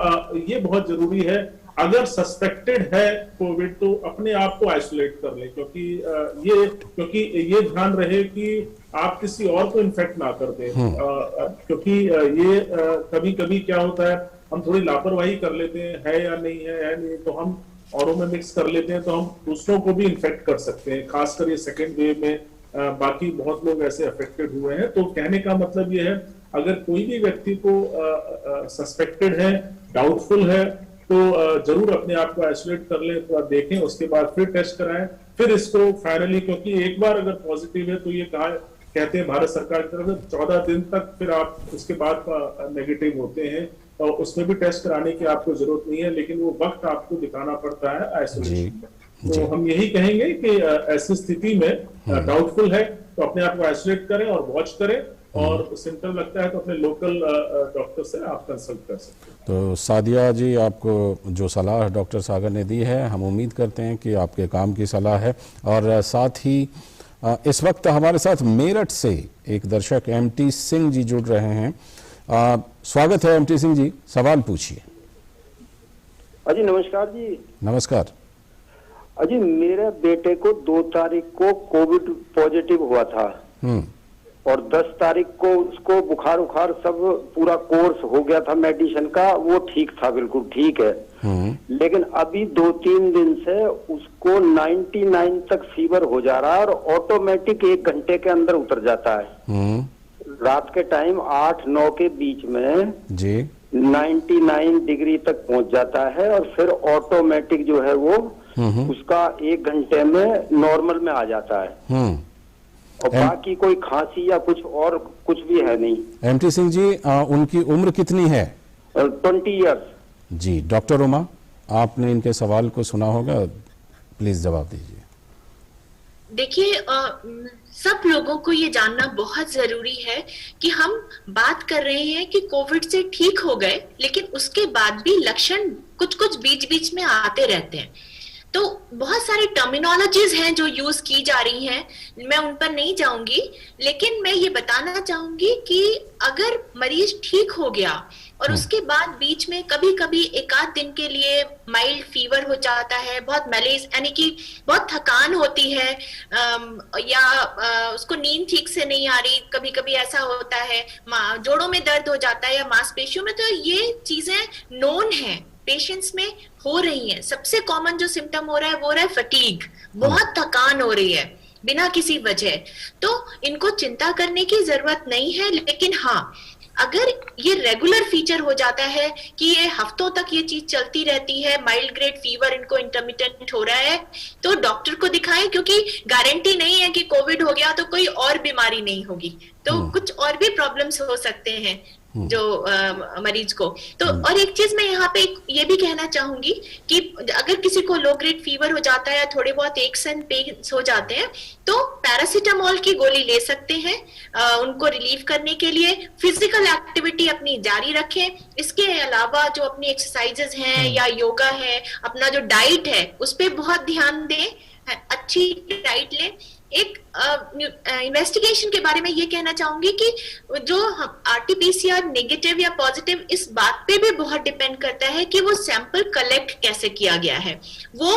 ये बहुत जरूरी है, अगर सस्पेक्टेड है कोविड तो अपने आप को आइसोलेट कर लें, क्योंकि ये ध्यान रहे कि आप किसी और को इन्फेक्ट ना कर दें, क्योंकि ये कभी कभी क्या होता है हम थोड़ी लापरवाही कर लेते हैं, है या नहीं है नहीं, तो हम औरों में मिक्स कर लेते हैं, तो हम दूसरों को भी इन्फेक्ट कर सकते हैं। खासकर ये सेकेंड वेव में बाकी बहुत लोग ऐसे अफेक्टेड हुए हैं। तो कहने का मतलब ये है, अगर कोई भी व्यक्ति को सस्पेक्टेड है, डाउटफुल है, तो जरूर अपने आप को आइसोलेट कर लें, थोड़ा देखें, उसके बाद फिर टेस्ट कराएं, फिर इसको फाइनली, क्योंकि एक बार अगर पॉजिटिव है तो ये कहते हैं भारत सरकार की तरफ से 14 दिन तक फिर आप उसके बाद नेगेटिव होते हैं, और उसमें भी टेस्ट कराने की आपको जरूरत नहीं है, लेकिन वो वक्त आपको बिताना पड़ता है आइसोलेशन में। तो हम यही कहेंगे कि ऐसी स्थिति में डाउटफुल है तो अपने आप को आइसोलेट करें और वॉच करें, और सिम्टम लगता है तो अपने लोकल डॉक्टर से आप कंसल्ट कर सकते हैं। तो सादिया जी, आपको जो सलाह डॉक्टर सागर ने दी है, हम उम्मीद करते हैं कि आपके काम की सलाह है। और साथ ही इस वक्त हमारे साथ मेरठ से एक दर्शक एमटी सिंह जी जुड़ रहे हैं। स्वागत है एमटी सिंह जी, सवाल पूछिए। अजी नमस्कार जी। नमस्कार अजी, मेरे बेटे को 2 तारीख को कोविड पॉजिटिव हुआ था और 10 तारीख को उसको बुखार उखार सब पूरा कोर्स हो गया था मेडिसिन का, वो ठीक था, बिल्कुल ठीक है। लेकिन अभी 2-3 दिन से उसको 99 तक फीवर हो जा रहा है और ऑटोमेटिक 1 घंटे के अंदर उतर जाता है। रात के टाइम 8-9 के बीच में जी 99 डिग्री तक पहुंच जाता है और फिर ऑटोमेटिक जो है वो उसका 1 घंटे में नॉर्मल में आ जाता है। और बाकी कोई खांसी या कुछ भी है नहीं। एमटी सिंह जी, उनकी उम्र कितनी है? 20 इयर्स। जी डॉक्टर उमा, आपने इनके सवाल को सुना होगा, प्लीज जवाब दीजिए। देखिए, सब लोगों को ये जानना बहुत जरूरी है कि हम बात कर रहे हैं कि कोविड से ठीक हो गए, लेकिन उसके बाद भी लक्षण कुछ बीच बीच में आते रहते हैं। तो बहुत सारी टर्मिनोलॉजीज हैं जो यूज की जा रही हैं, मैं उन पर नहीं जाऊंगी, लेकिन मैं ये बताना चाहूंगी कि अगर मरीज ठीक हो गया और उसके बाद बीच में कभी कभी 1-8 दिन के लिए माइल्ड फीवर हो जाता है, बहुत मैलेज यानी कि बहुत थकान होती है, या उसको नींद ठीक से नहीं आ रही, कभी कभी ऐसा होता है जोड़ों में दर्द हो जाता है या मांसपेशियों में, तो ये चीजें नोन है, पेशेंट्स में हो रही है। सबसे कॉमन जो सिम्टम हो रहा है वो रहा है फटीग, बहुत थकान हो रही है बिना किसी वजह, तो इनको चिंता करने की जरूरत नहीं है। लेकिन हाँ, अगर ये रेगुलर फीचर हो जाता है कि ये हफ्तों तक ये चीज चलती रहती है, माइल्ड ग्रेड फीवर इनको इंटरमिटेंट हो रहा है, तो डॉक्टर को दिखाएं, क्योंकि गारंटी नहीं है कि कोविड हो गया तो कोई और बीमारी नहीं होगी, तो कुछ और भी प्रॉब्लम्स हो सकते हैं जो मरीज को। तो और एक चीज मैं यहाँ पे ये भी कहना चाहूंगी कि अगर किसी को लो ग्रेड फीवर हो जाता है या थोड़े बहुत एक्स एंड पेन्स हो जाते हैं, तो पैरासीटामोल की गोली ले सकते हैं उनको रिलीव करने के लिए। फिजिकल एक्टिविटी अपनी जारी रखें। इसके अलावा जो अपनी एक्सरसाइजेस हैं या योगा है, अपना जो डाइट है उस पर बहुत ध्यान दें, अच्छी डाइट लें। एक इन्वेस्टिगेशन के बारे में ये कहना चाहूंगी कि जो आरटीपीसीआर नेगेटिव या पॉजिटिव, इस बात पे भी बहुत डिपेंड करता है कि वो सैंपल कलेक्ट कैसे किया गया है, वो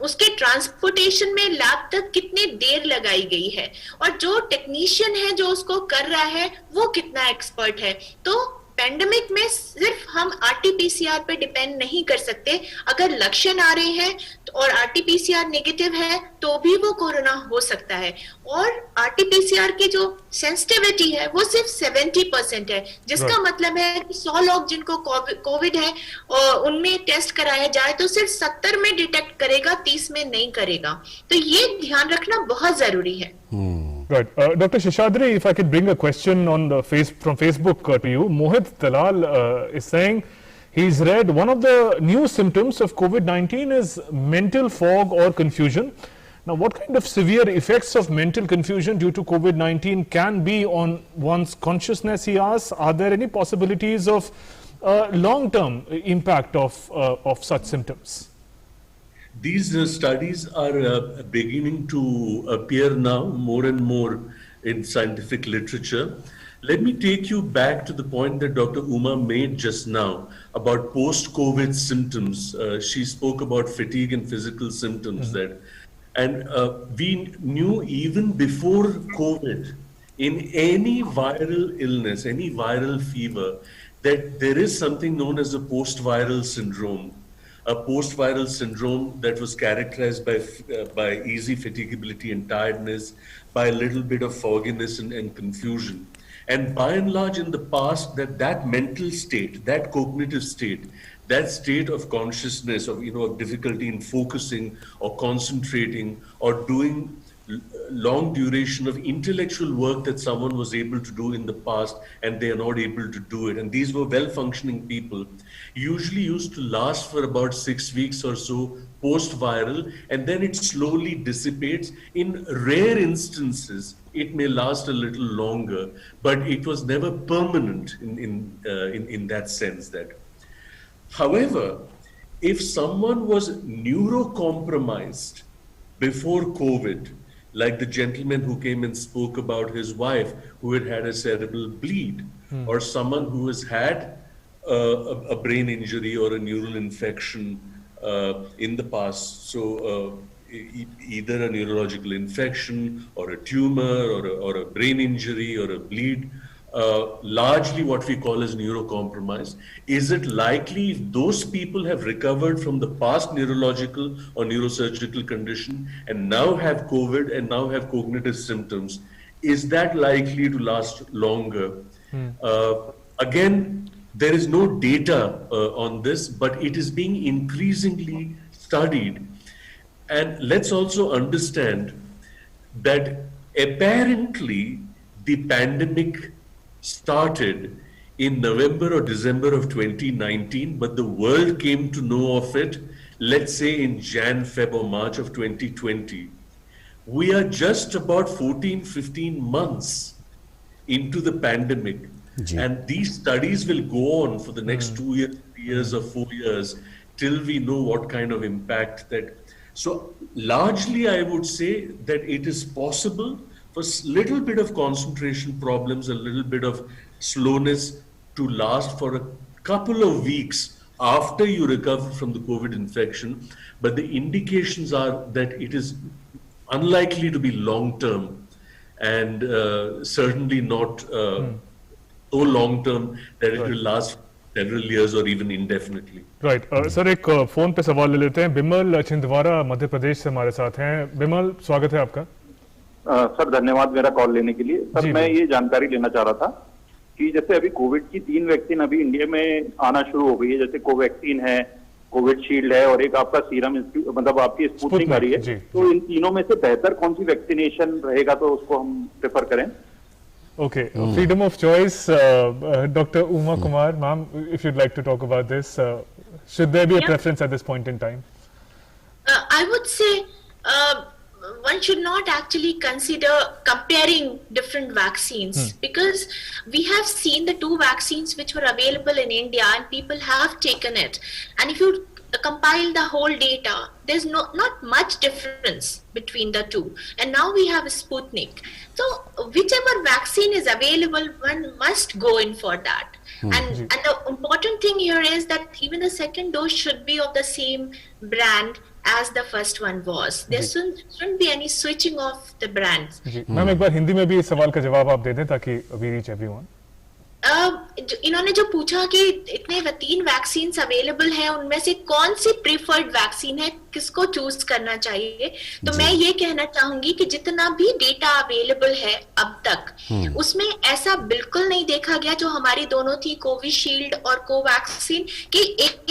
उसके ट्रांसपोर्टेशन में लैब तक कितनी देर लगाई गई है, और जो टेक्नीशियन है जो उसको कर रहा है वो कितना एक्सपर्ट है। तो पैंडेमिक में सिर्फ हम आरटीपीसीआर पे डिपेंड नहीं कर सकते। अगर लक्षण आ रहे हैं और आरटीपीसीआर नेगेटिव है तो भी वो कोरोना हो सकता है, और आरटीपीसीआर की जो सेंसिटिविटी है वो सिर्फ 70% है, जिसका मतलब है कि 100 लोग जिनको कोविड है और उनमें टेस्ट कराया जाए तो सिर्फ 70 में डिटेक्ट करेगा, 30 में नहीं करेगा। तो ये ध्यान रखना बहुत जरूरी है। Right. Dr. Sheshadri, if I could bring a question on the from Facebook to you. Mohit Dalal is saying he's read one of the new symptoms of COVID-19 is mental fog or confusion. Now, what kind of severe effects of mental confusion due to COVID-19 can be on one's consciousness, he asks. Are there any possibilities of long-term impact of such symptoms? These studies are beginning to appear now more and more in scientific literature. Let me take you back to the point that Dr. Uma made just now about post-COVID symptoms. She spoke about fatigue and physical symptoms and we knew even before COVID, in any viral illness, any viral fever, that there is something known as a post-viral syndrome. A post-viral syndrome that was characterized by easy fatigability and tiredness, by a little bit of fogginess and confusion. And by and large in the past, that mental state, that cognitive state, that state of consciousness, of difficulty in focusing or concentrating or doing long duration of intellectual work that someone was able to do in the past and they are not able to do it. And these were well-functioning people, usually used to last for about 6 weeks or so post-viral, and then it slowly dissipates. In rare instances, it may last a little longer, but it was never permanent in that sense. That, however, if someone was neurocompromised before COVID, like the gentleman who came and spoke about his wife who had had a cerebral bleed, or someone who has had a brain injury or a neural infection in the past. So either a neurological infection or a tumor or a brain injury or a bleed, largely what we call as neurocompromise. Is it likely if those people have recovered from the past neurological or neurosurgical condition and now have COVID and now have cognitive symptoms, is that likely to last longer? Again, there is no data on this, but it is being increasingly studied. And let's also understand that apparently the pandemic started in November or December of 2019, but the world came to know of it, let's say in Jan, Feb or March of 2020. We are just about 14, 15 months into the pandemic. And these studies will go on for the next 2 years, 3 years or 4 years till we know what kind of impact that. So largely I would say that it is possible for a little bit of concentration problems, a little bit of slowness to last for a couple of weeks after you recover from the COVID infection. But the indications are that it is unlikely to be long-term and certainly not so long-term that it will last several years or even indefinitely. Right. Sir एक phone पे सवाल ले लेते हैं. बिमल छिंदवारा मध्य प्रदेश से हमारे साथ हैं. बिमल, स्वागत है आपका. सर धन्यवाद मेरा कॉल लेने के लिए. सर मैं ये जानकारी लेना चाह रहा था कि जैसे अभी कोविड की 3 वैक्सीन अभी इंडिया में आना शुरू हो गई है, जैसे कोवैक्सीन है, कोविशील्ड है और एक आपका सीरम इंस्टीट्यूट, मतलब आपकी स्पुतनिक आ रही है. तो इन तीनों में से बेहतर कौन सी वैक्सीनेशन रहेगा तो उसको हम प्रेफर करें? Okay, freedom of choice. Dr. Uma Kumar, ma'am, if you'd like to talk about this, should there be a preference at this point in time? I would say one should not actually consider comparing different vaccines because we have seen the 2 vaccines which were available in India and people have taken it. And if you compile the whole data, there's not much difference between the 2. And now we have a Sputnik. So whichever vaccine is available, one must go in for that. And the important thing here is that even the second dose should be of the same brand as the first one was. There shouldn't be any switching of the brands. Ma'am एक बार हिंदी में भी इस सवाल का जवाब आप दे दें ताकि we reach everyone. इन्होंने जो पूछा कि इतने 3 वैक्सीन अवेलेबल हैं, उनमें से कौन सी प्रीफर्ड वैक्सीन है, किसको चूज करना चाहिए, तो मैं ये कहना चाहूंगी कि जितना भी डेटा अवेलेबल है अब तक उसमें ऐसा बिल्कुल नहीं देखा गया जो हमारी दोनों थी कोविशील्ड और कोवैक्सीन कि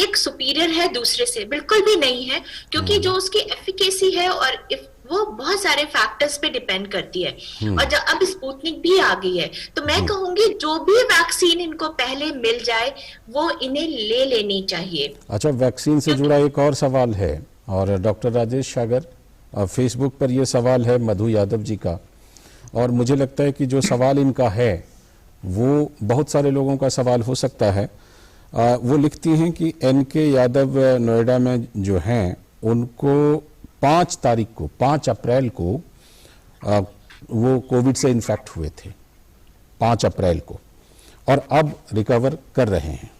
एक सुपीरियर है दूसरे से, बिल्कुल भी नहीं है, क्योंकि जो उसकी एफिकेसी है और वो बहुत सारे फैक्टर्स पे डिपेंड करती है. और जब अब स्पुतनिक भी आ गई है तो मैं कहूंगी जो भी वैक्सीन इनको पहले मिल जाए वो इन्हें ले लेनी चाहिए. अच्छा, वैक्सीन से जुड़ा एक और सवाल है और डॉक्टर राजेश सागर, फेसबुक पर ये सवाल है मधु यादव जी का, और मुझे लगता है कि जो सवाल इनका है वो बहुत सारे लोगों का सवाल हो सकता है. वो लिखती हैं कि NK यादव नोएडा में जो हैं उनको 5 अप्रैल को वो कोविड से इन्फेक्ट हुए थे 5 अप्रैल को और अब रिकवर कर रहे हैं.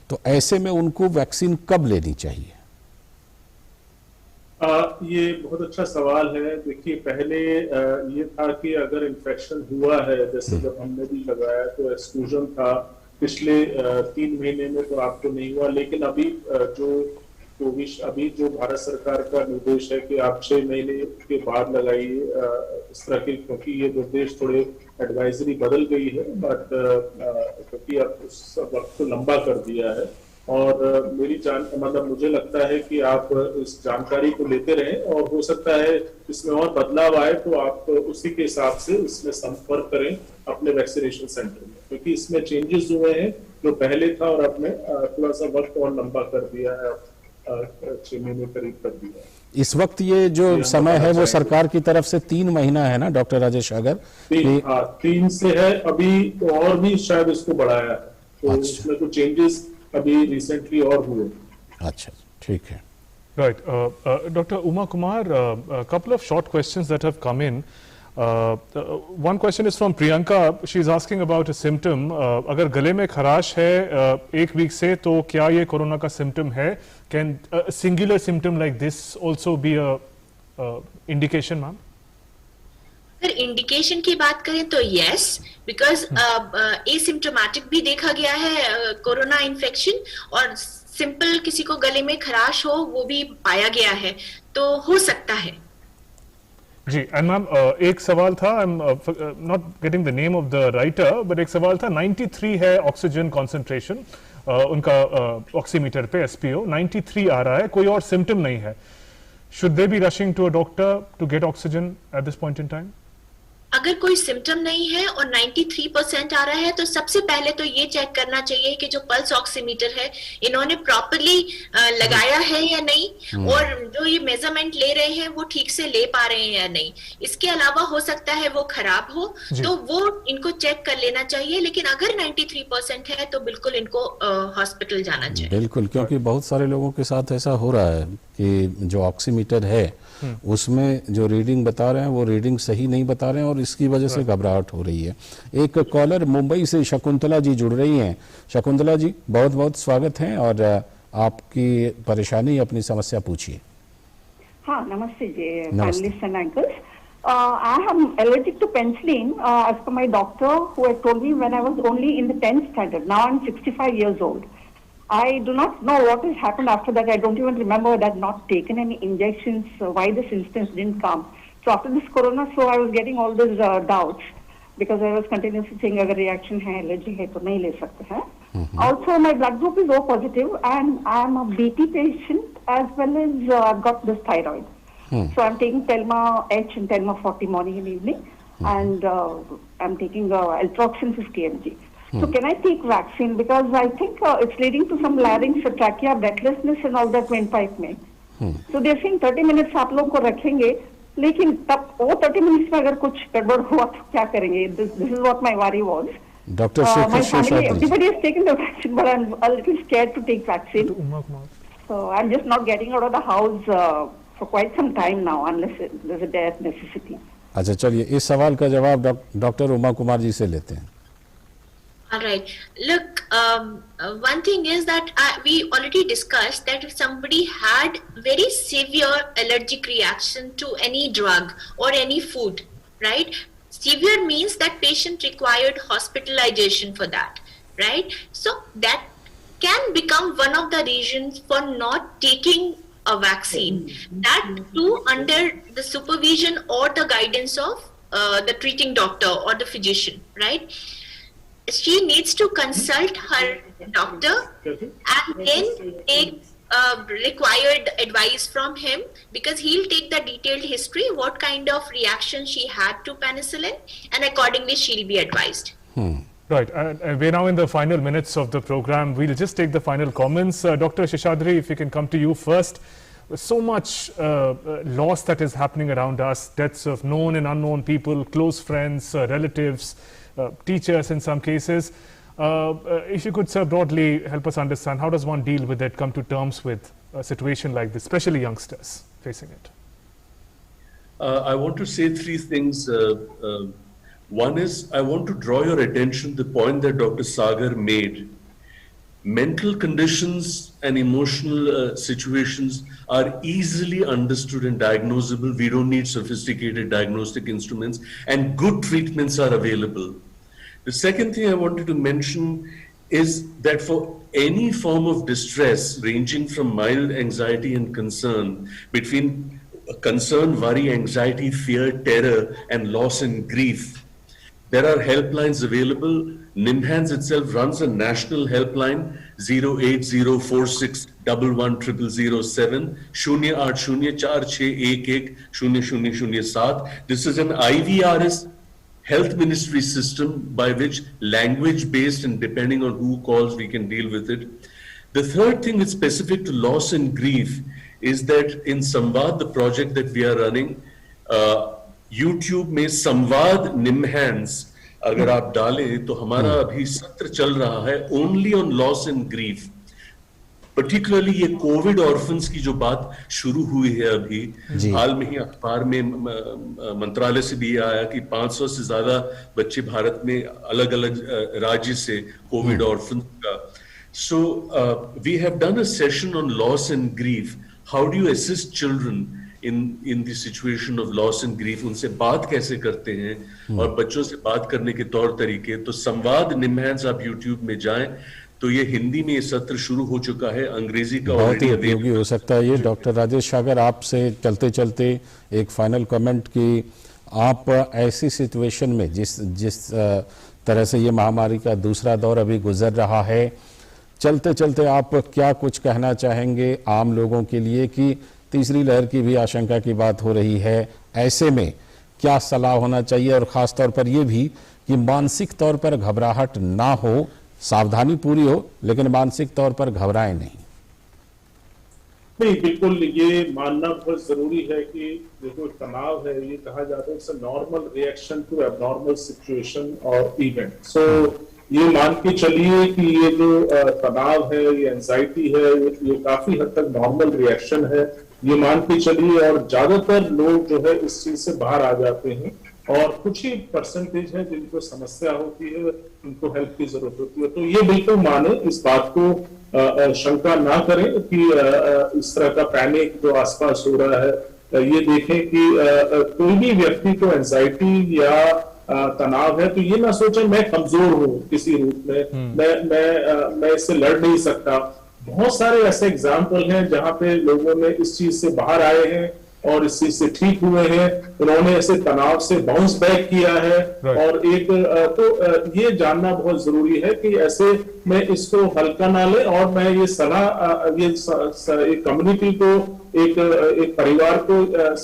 तो ऐसे में उनको वैक्सीन कब लेनी चाहिए? ये बहुत अच्छा सवाल है. देखिए, पहले ये था कि अगर इन्फेक्शन हुआ है, जैसे जब हमने भी लगाया तो एक्सक्लूजन था पिछले 3 महीने में तो आपको नहीं हुआ, लेकिन अभी अभी जो भारत सरकार का निर्देश है कि आप 6 महीने के बाद लगाइए इस तरह के, क्योंकि ये निर्देश थोड़े एडवाइजरी बदल गई है, बट क्योंकि अब उस वक्त को लंबा कर दिया है। और मुझे लगता है कि आप इस जानकारी को लेते रहें, और हो सकता है इसमें और बदलाव आए तो आप उसी के हिसाब से इसमें संपर्क करें अपने वैक्सीनेशन सेंटर में, क्योंकि इसमें चेंजेस हुए हैं जो पहले था और अब में थोड़ा सा वक्त और लंबा कर दिया है, 6 महीने करीब कर दिया है। इस वक्त ये जो समय है वो सरकार की तरफ से 3 महीना है ना डॉक्टर राजेश सागर? 3 से है, अभी तो और भी शायद इसको बढ़ाया है, तो इसमें कुछ चेंजेस अभी रिसेंटली और हुए। अच्छा, ठीक है। Right. Dr. Uma Kumar, a couple of short questions that have come in. One question is from Priyanka. She's asking about a symptom. अगर गले में खराश है 1 वीक से, तो क्या ये कोरोना का सिम्टम है? Can a singular symptom like this also be a indication, ma'am? अगर इंडिकेशन की बात करें तो यस, बिकॉज एसिम्टोमेटिक भी देखा गया है कोरोना इन्फेक्शन, और सिंपल किसी को गले में खराश हो वो भी पाया गया है, तो हो सकता है। जी, एंड मैम एक सवाल था, I am not getting the name of the writer, but एक सवाल था 93 है ऑक्सीजन कॉन्सेंट्रेशन उनका ऑक्सीमीटर पे, एसपीओ 93 आ रहा है, कोई और सिम्टम नहीं है, should they be rushing to a doctor to get oxygen at this point in time? अगर कोई सिम्टम नहीं है और 93% आ रहा है तो सबसे पहले तो ये चेक करना चाहिए कि जो पल्स ऑक्सीमीटर है इन्होंने प्रॉपरली लगाया है या नहीं, और जो ये मेजरमेंट ले रहे हैं वो ठीक से ले पा रहे हैं या नहीं। इसके अलावा हो सकता है वो खराब हो, तो वो इनको चेक कर लेना चाहिए, लेकिन अगर 93% है तो बिल्कुल इनको हॉस्पिटल जाना चाहिए। बिल्कुल, क्योंकि बहुत सारे लोगों के साथ ऐसा हो रहा है कि जो ऑक्सीमीटर है उसमें जो रीडिंग बता रहे हैं वो रीडिंग सही नहीं बता रहे हैं, और इसकी वजह से घबराहट हो रही है। एक कॉलर मुंबई से शकुंतला जी जुड़ रही हैं। शकुंतला जी, बहुत बहुत स्वागत है, और आपकी परेशानी, अपनी समस्या पूछिए। हाँ, नमस्ते जी, panelist and anchors. I am allergic to penicillin as per my doctor, who had told me when I was only in the 10th standard. Now I'm 65 years old. I do not know what has happened after that. I don't even remember that I had not taken any injections, why this instance didn't come. So after this corona, so I was getting all these doubts, because I was continuously saying agar reaction hai, allergy hai, to nahi le sakte hai. Also, my blood group is O positive, and I am a BT patient as well as I've got this thyroid. So I'm taking Telma H and Telma 40 morning and evening, and I'm taking Eltroxin 50 mg. So can I take vaccine? Because I think it's leading to some larynx, trachea, breathlessness and all that windpipe में. So they're saying 30 minutes आप लोग को रखेंगे, लेकिन तब वो 30 minutes में अगर कुछ गड़बड़ हुआ तो क्या करेंगे? This is what my worry was. Dr. My family, everybody has taken the vaccine, but I'm a little scared to take vaccine. So I'm just not getting out of the house for quite some time now, unless there's a dire necessity. अच्छा, चलिए इस सवाल का जवाब doctor Uma Kumar ji से लेते हैं। All right. Look, one thing is that we already discussed that if somebody had very severe allergic reaction to any drug or any food, right? Severe means that patient required hospitalization for that, right? So that can become one of the reasons for not taking a vaccine. That too under the supervision or the guidance of the treating doctor or the physician, right? She needs to consult her doctor and then take required advice from him, because he'll take the detailed history, what kind of reaction she had to penicillin, and accordingly she'll be advised. Right, and we're now in the final minutes of the program. We'll just take the final comments. Dr. Seshadri, if we can come to you first. So much loss that is happening around us, deaths of known and unknown people, close friends, relatives, teachers in some cases. If you could, sir, broadly help us understand, how does one deal with it, come to terms with a situation like this, especially youngsters facing it? I want to say 3 things. One is, I want to draw your attention to the point that Dr. Sagar made. Mental conditions and emotional situations are easily understood and diagnosable. We don't need sophisticated diagnostic instruments, and good treatments are available. The second thing I wanted to mention is that for any form of distress ranging from mild anxiety and concern, between concern, worry, anxiety, fear, terror, and loss and grief, there are helplines available. NIMHANS itself runs a national helpline 08046110007 08046110007. This is an IVRS health ministry system by which language-based and depending on who calls, we can deal with it. The third thing that's specific to loss and grief is that in Samvad, the project that we are running, YouTube में संवाद निम्हांस अगर आप डालें तो हमारा अभी सत्र चल रहा है only on loss and grief. Particularly ये कोविड ऑर्फन्स की जो बात शुरू हुई है अभी, हाल में ही अखबार में मंत्रालय से भी आया कि 500 से ज्यादा बच्चे भारत में अलग अलग राज्य से कोविड ऑर्फन्स का. So we have done a session on loss and grief. How do you assist children in the situation of loss and grief? उनसे बात कैसे करते हैं और बच्चों से बात करने के तौर तरीके. तो संवाद निम्हांस आप YouTube में जाएं तो ये हिंदी में ये सत्र शुरू हो चुका है, अंग्रेजी का बहुत ही उपयोगी हो सकता है ये. डॉक्टर राजेश सागर, आपसे चलते चलते एक फाइनल कमेंट कि आप ऐसी सिचुएशन में जिस तरह से ये महामारी का दूसरा दौर अभी गुजर रहा है, चलते चलते आप क्या कुछ कहना चाहेंगे आम लोगों के लिए कि तीसरी लहर की भी आशंका की बात हो रही है, ऐसे में क्या सलाह होना चाहिए और खास तौर पर यह भी कि मानसिक तौर पर घबराहट ना हो, सावधानी पूरी हो लेकिन मानसिक तौर पर घबराएं नहीं? नहीं, बिल्कुल ये मानना बहुत जरूरी है कि देखो तनाव है, ये कहा जाता है it's a normal reaction to abnormal situation और इवेंट. सो ये मान के चलिए कि ये जो तनाव है, ये एंजाइटी है, ये काफी हद तक नॉर्मल रिएक्शन है, ये मान के चलिए. और ज्यादातर लोग जो है इस चीज से बाहर आ जाते हैं और कुछ ही परसेंटेज है जिनको समस्या होती है, उनको हेल्प की जरूरत होती है. तो ये बिल्कुल माने, इस बात को शंका ना करें कि इस तरह का पैनिक जो आसपास हो रहा है. ये देखें कि कोई भी व्यक्ति को एंजाइटी या तनाव है तो ये ना सोचे मैं कमजोर हूं किसी रूप में, मैं इससे लड़ नहीं सकता. बहुत सारे ऐसे एग्जाम्पल हैं जहां पे लोगों ने इस चीज से बाहर आए हैं और इस चीज से ठीक हुए हैं, उन्होंने ऐसे तनाव से बाउंस बैक किया है. और एक तो ये जानना बहुत जरूरी है कि ऐसे में इसको हल्का ना ले. और मैं ये सलाह एक कम्युनिटी को, एक परिवार को,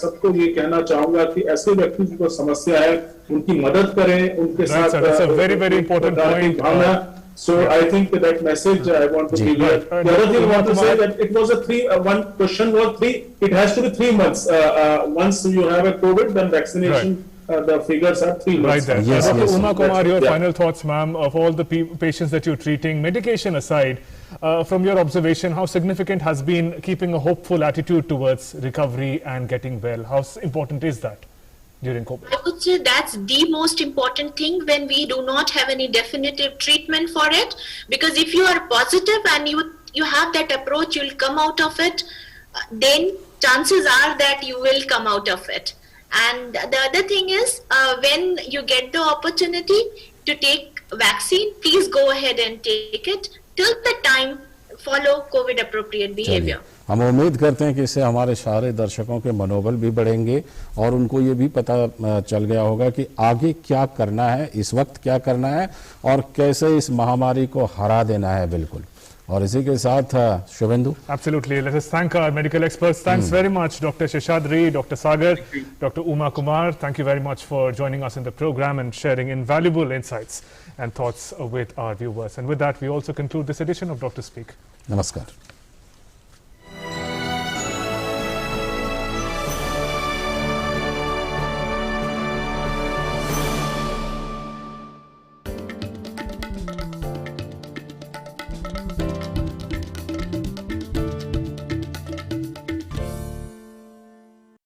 सबको ये कहना चाहूंगा कि ऐसे व्यक्ति को समस्या है उनकी मदद करें, उनके साथ very important point. So I think that message I want to give here. The other thing I want to say that it was one question was it has to be 3 months. Once you have a COVID, then vaccination, the figures are 3 months. Right there. Yes, Dr. yes. Uma Kumar, your final thoughts, ma'am, of all the patients that you're treating, medication aside, from your observation, how significant has been keeping a hopeful attitude towards recovery and getting well? How important is that during COVID? I would say that's the most important thing when we do not have any definitive treatment for it, because if you are positive and you have that approach, you'll come out of it, then chances are that you will come out of it. And the other thing is, when you get the opportunity to take vaccine, please go ahead and take it. Till the time, follow COVID appropriate behavior. हम उम्मीद करते हैं कि इससे हमारे सारे दर्शकों के मनोबल भी बढ़ेंगे और उनको ये भी पता चल गया होगा कि आगे क्या करना है, इस वक्त क्या करना है और कैसे इस महामारी को हरा देना है. बिल्कुल. और इसी के साथ Suvendu. Absolutely. Let us thank our medical experts. Thanks very much, Dr. Sheshadri, Dr. Sagar, Dr. Uma Kumar. Thank you very much for joining us in the program and sharing invaluable insights and thoughts with our viewers. And with that, we also conclude this edition of Dr. Speak. Namaskar.